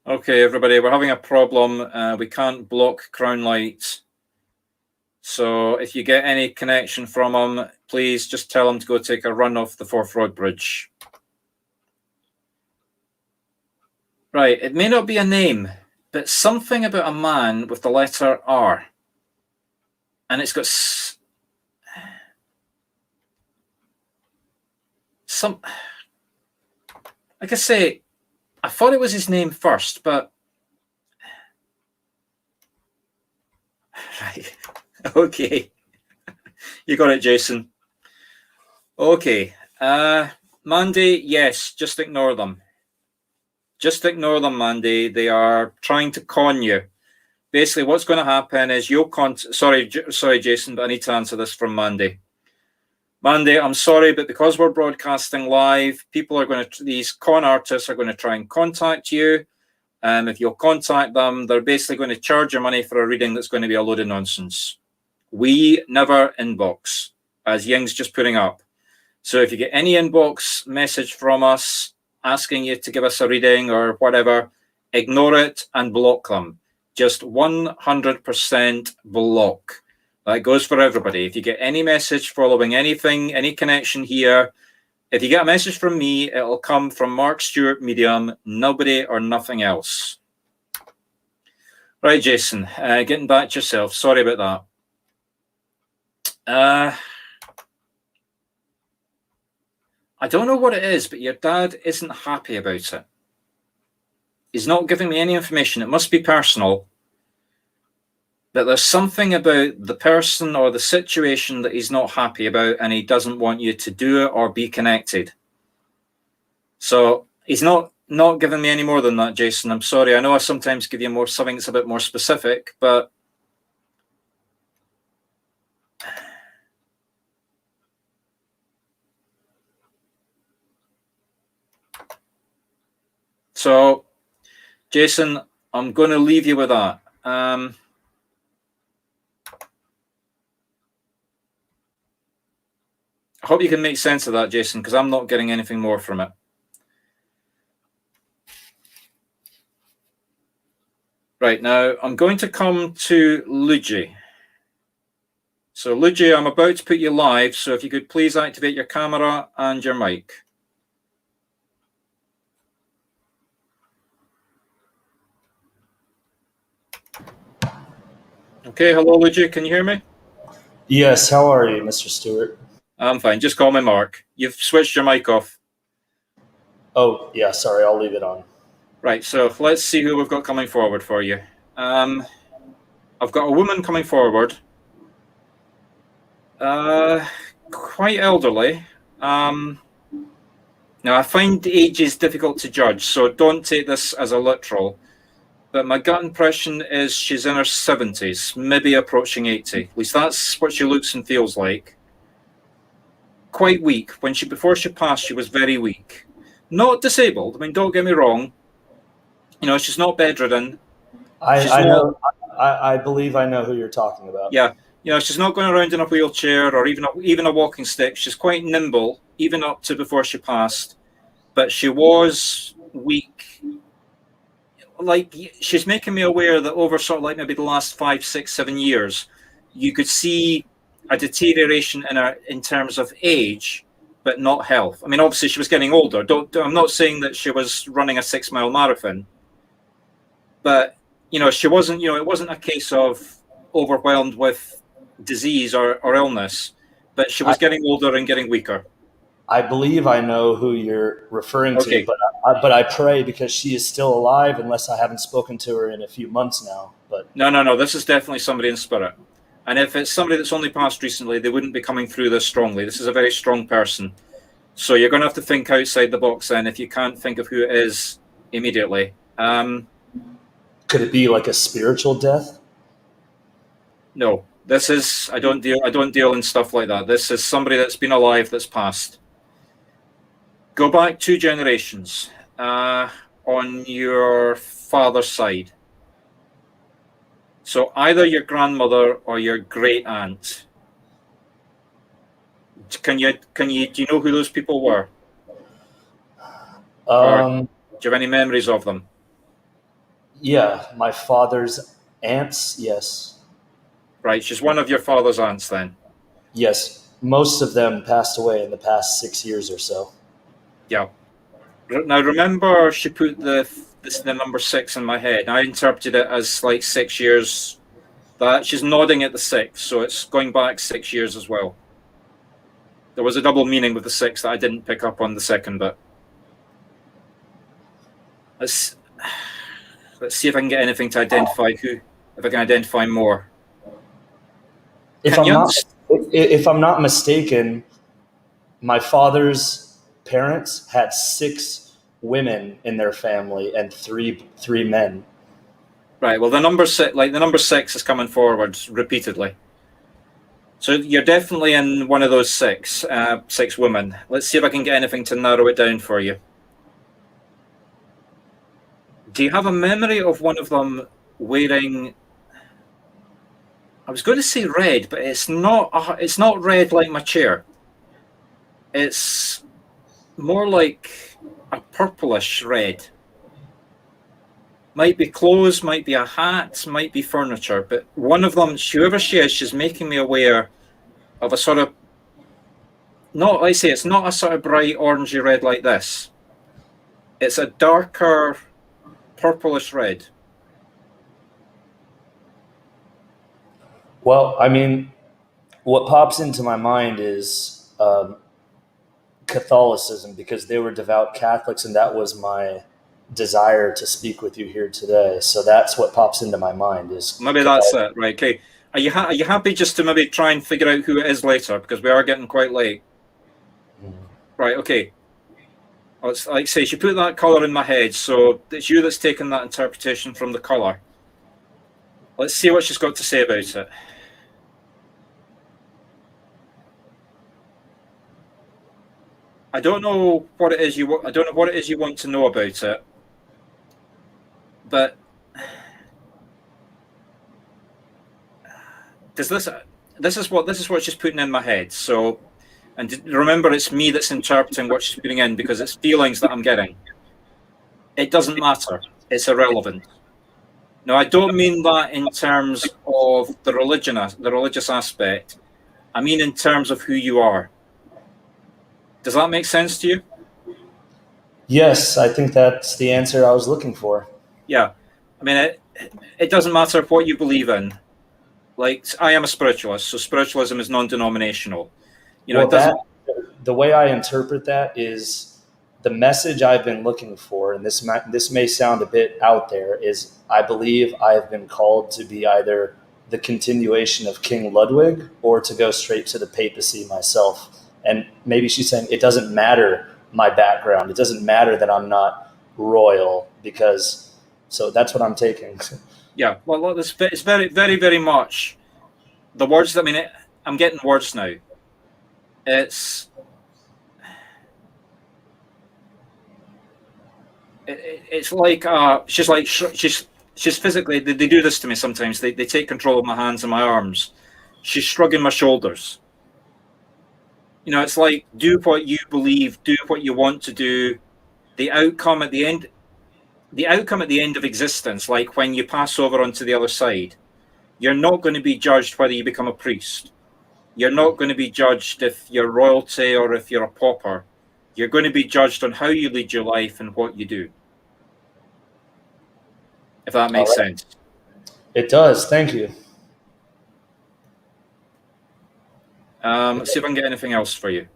S1: Okay, everybody, we're having a problem. We can't block Crownlight. So if you get any connection from him, please just tell him to go take a run off the Forth Road Bridge. Right, it may not be a name, but something about a man with the letter R. And it's got some, like I say, I thought it was his name first, but right. Okay. You got it, Jason. Okay. Mandy, yes, just ignore them. Just ignore them, Mandy. They are trying to con you. Basically, what's going to happen is you'll sorry, Jason, but I need to answer this from Mandy. Mandy, I'm sorry, but because we're broadcasting live, people are going to, these con artists are going to try and contact you. If you'll contact them, they're basically going to charge you money for a reading that's going to be a load of nonsense. We never inbox, as Ying's just putting up. So if you get any inbox message from us asking you to give us a reading or whatever, ignore it and block them. Just 100% block. That goes for everybody. If you get any message following anything, any connection here, if you get a message from me, it'll come from Marc Stewart Medium, nobody or nothing else. Right, Jason, getting back to yourself. Sorry about that. I don't know what it is, but your dad isn't happy about it. He's not giving me any information. It must be personal. But there's something about the person or the situation that he's not happy about, and he doesn't want you to do it or be connected. So he's not giving me any more than that, Jason. I'm sorry. I know I sometimes give you more something that's a bit more specific, but so, Jason, I'm going to leave you with that. I hope you can make sense of that, Jason, because I'm not getting anything more from it. Right, now I'm going to come to Luigi. So Luigi, I'm about to put you live, so if you could please activate your camera and your mic. Okay, hello Luigi, can you hear me?
S7: Yes, how are you, Mr. Stewart?
S1: I'm fine, just call me Mark. You've switched your mic off.
S7: Oh, yeah, sorry, I'll leave it on.
S1: Right, so let's see who we've got coming forward for you. I've got a woman coming forward. Quite elderly. Now, I find ages difficult to judge, so don't take this as a literal. But my gut impression is she's in her 70s, maybe approaching 80. At least that's what she looks and feels like. Quite weak. Before she passed, she was very weak. Not disabled. I mean, don't get me wrong. You know, she's not bedridden.
S7: I believe I know who you're talking about.
S1: Yeah. You know, she's not going around in a wheelchair or even a walking stick. She's quite nimble, even up to before she passed. But she was weak. Like, she's making me aware that over sort of like maybe the last 5, 6, 7 years, you could see a deterioration in her in terms of age, but not health. I mean, obviously she was getting older. I'm not saying that she was running a 6-mile marathon, but you know, she wasn't. You know, it wasn't a case of overwhelmed with disease or illness, but she was getting older and getting weaker.
S7: I believe I know who you're referring
S1: Okay.
S7: to, but I pray because she is still alive, unless I haven't spoken to her in a few months now. But
S1: No. This is definitely somebody in spirit. And if it's somebody that's only passed recently, they wouldn't be coming through this strongly. This is a very strong person. So you're going to have to think outside the box then if you can't think of who it is immediately.
S7: could it be like a spiritual death?
S1: No, this is, I don't deal in stuff like that. This is somebody that's been alive that's passed. Go back 2 generations on your father's side. So either your grandmother or your great aunt. Do you know who those people were? Do you have any memories of them?
S7: Yeah, my father's aunts, yes.
S1: Right, she's one of your father's aunts then.
S7: Yes, most of them passed away in the past 6 years or so.
S1: Yeah. Now remember, she put the number 6 in my head. I interpreted it as like 6 years. That she's nodding at the 6, so it's going back 6 years as well. There was a double meaning with the 6 that I didn't pick up on the second bit. Let's see if I can get anything to identify if I can identify more.
S7: If I'm not mistaken, my father's parents had 6 women in their family and three men.
S1: Right. Well, the number 6 is coming forward repeatedly. So you're definitely in one of those 6 women. Let's see if I can get anything to narrow it down for you. Do you have a memory of one of them wearing? I was going to say red, but it's not. It's not red like my chair. It's more like a purplish red. Might be clothes, might be a hat, might be furniture, but one of them, whoever she is, she's making me aware of a sort of, not, I say, it's not a sort of bright orangey red like this. It's a darker purplish red.
S7: Well, I mean, what pops into my mind is Catholicism, because they were devout Catholics, and that was my desire to speak with you here today. So that's what pops into my mind is
S1: maybe that's it, right? Okay. Are you happy just to maybe try and figure out who it is later, because we are getting quite late? Right. Okay. Well, it's, like I say, she put that colour in my head, so it's you that's taken that interpretation from the colour. Let's see what she's got to say about it. I don't know what it is you want to know about it, but this is what she's putting in my head. So, and remember, it's me that's interpreting what she's putting in, because it's feelings that I'm getting. It doesn't matter. It's irrelevant. Now, I don't mean that in terms of the religious aspect. I mean in terms of who you are. Does that make sense to you?
S7: Yes, I think that's the answer I was looking for.
S1: Yeah. I mean, it doesn't matter what you believe in. Like, I am a spiritualist, so spiritualism is non-denominational. You know,
S7: well, the way I interpret that is the message I've been looking for, and this may sound a bit out there, is I believe I have been called to be either the continuation of King Ludwig or to go straight to the papacy myself. And maybe she's saying it doesn't matter my background. It doesn't matter that I'm not royal, because, so that's what I'm taking.
S1: Yeah, well, it's very, very, very much the words. I mean, I'm getting words now. It's like she's physically. They do this to me sometimes. They take control of my hands and my arms. She's shrugging my shoulders. You know, it's like, do what you believe, do what you want to do. The outcome at the end of existence, like when you pass over onto the other side, you're not going to be judged whether you become a priest. You're not going to be judged if you're royalty or if you're a pauper. You're going to be judged on how you lead your life and what you do. If that makes sense.
S7: It does. Thank you.
S1: Let's see if I can get anything else for you.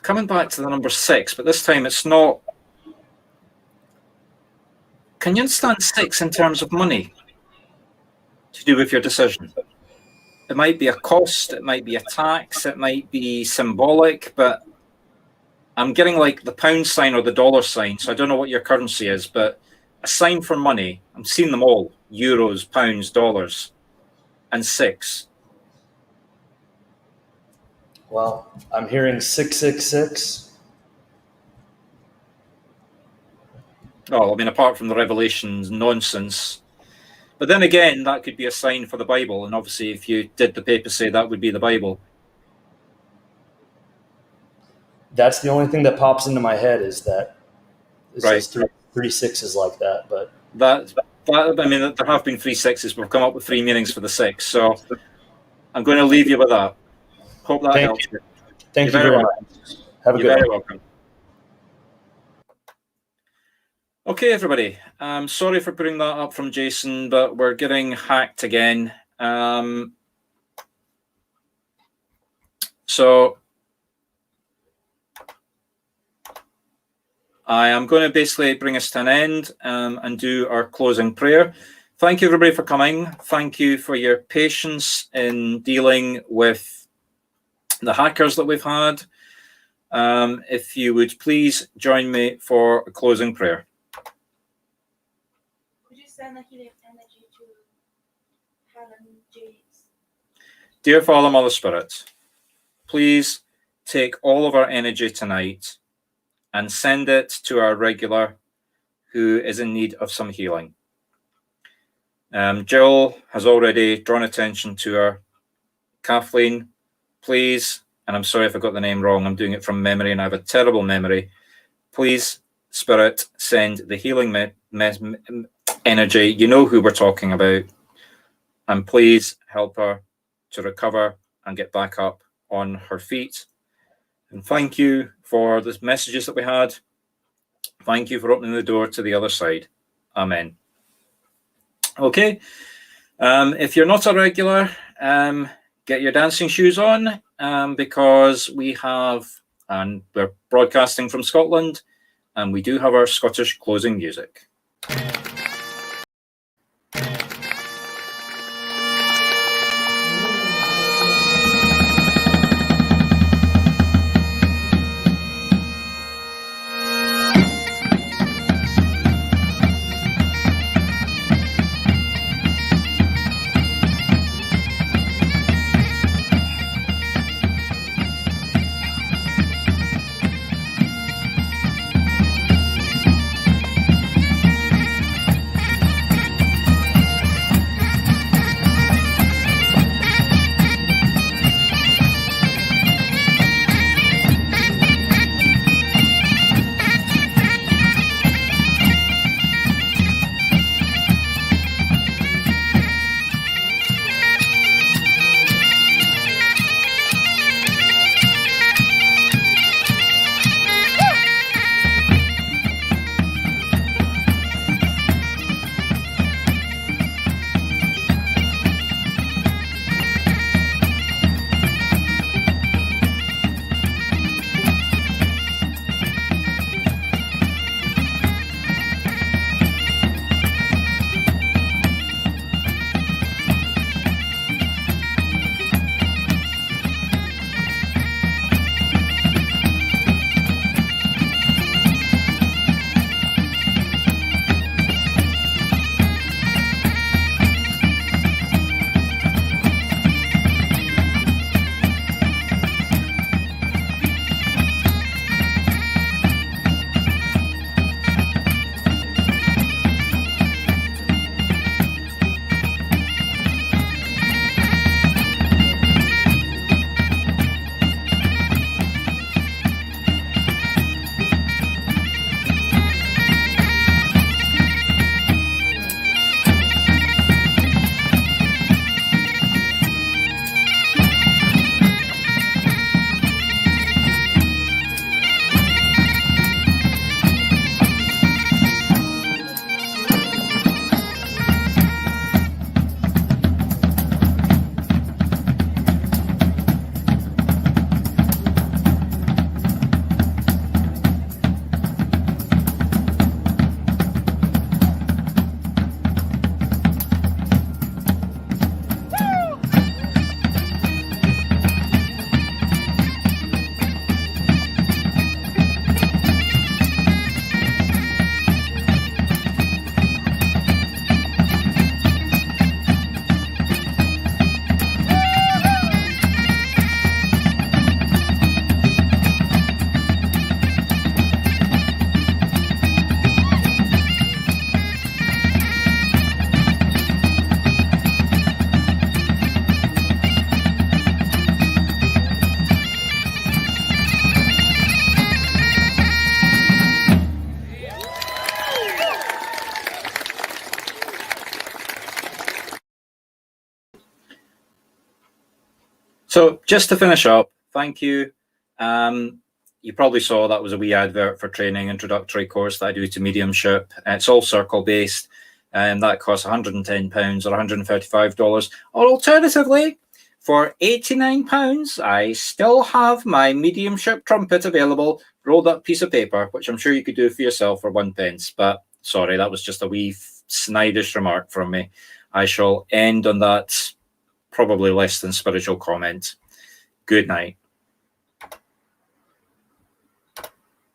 S1: Coming back to the number 6, but this time it's not. Can you understand 6 in terms of money to do with your decision? It might be a cost, it might be a tax, it might be symbolic, but I'm getting like the pound sign or the dollar sign, so I don't know what your currency is, but a sign for money. I'm seeing them all: euros, pounds, dollars, and 6.
S7: Well, I'm hearing 666.
S1: Oh, I mean, apart from the Revelations nonsense. But then again, that could be a sign for the Bible. And obviously, if you did the papacy, that would be the Bible.
S7: That's the only thing that pops into my head is that it
S1: Right.
S7: says three sixes like that. But
S1: That I mean, there have been 3 6s. We've come up with 3 meanings for the 6. So I'm going to leave you with that. Hope that helps you.
S7: Thank you
S1: You're
S7: very
S1: very
S7: much. Have a
S1: You're
S7: good
S1: very
S7: one.
S1: welcome. Okay, everybody. Sorry for putting that up from Jason, but we're getting hacked again. So I am going to basically bring us to an end and do our closing prayer. Thank you, everybody, for coming. Thank you for your patience in dealing with the hackers that we've had. If you would please join me for a closing prayer.
S3: Could you send a healing energy to Helen James?
S1: Dear Father, Mother, Spirit, please take all of our energy tonight and send it to our regular who is in need of some healing. Jill has already drawn attention to her. Kathleen, please, and I'm sorry if I got the name wrong, I'm doing it from memory and I have a terrible memory. Please, Spirit, send the healing energy. You know who we're talking about. And please help her to recover and get back up on her feet. And thank you for the messages that we had. Thank you for opening the door to the other side. Amen. Okay. If you're not a regular, get your dancing shoes on because we have, and we're broadcasting from Scotland, and we do have our Scottish closing music. So just to finish up, thank you. You probably saw that was a wee advert for training introductory course that I do to mediumship. It's all circle based, and that costs £110 or $135. Or alternatively, for £89, I still have my mediumship trumpet available, rolled up piece of paper, which I'm sure you could do for yourself for 1 pence. But sorry, that was just a wee snideish remark from me. I shall end on that probably less than spiritual comment. Good night.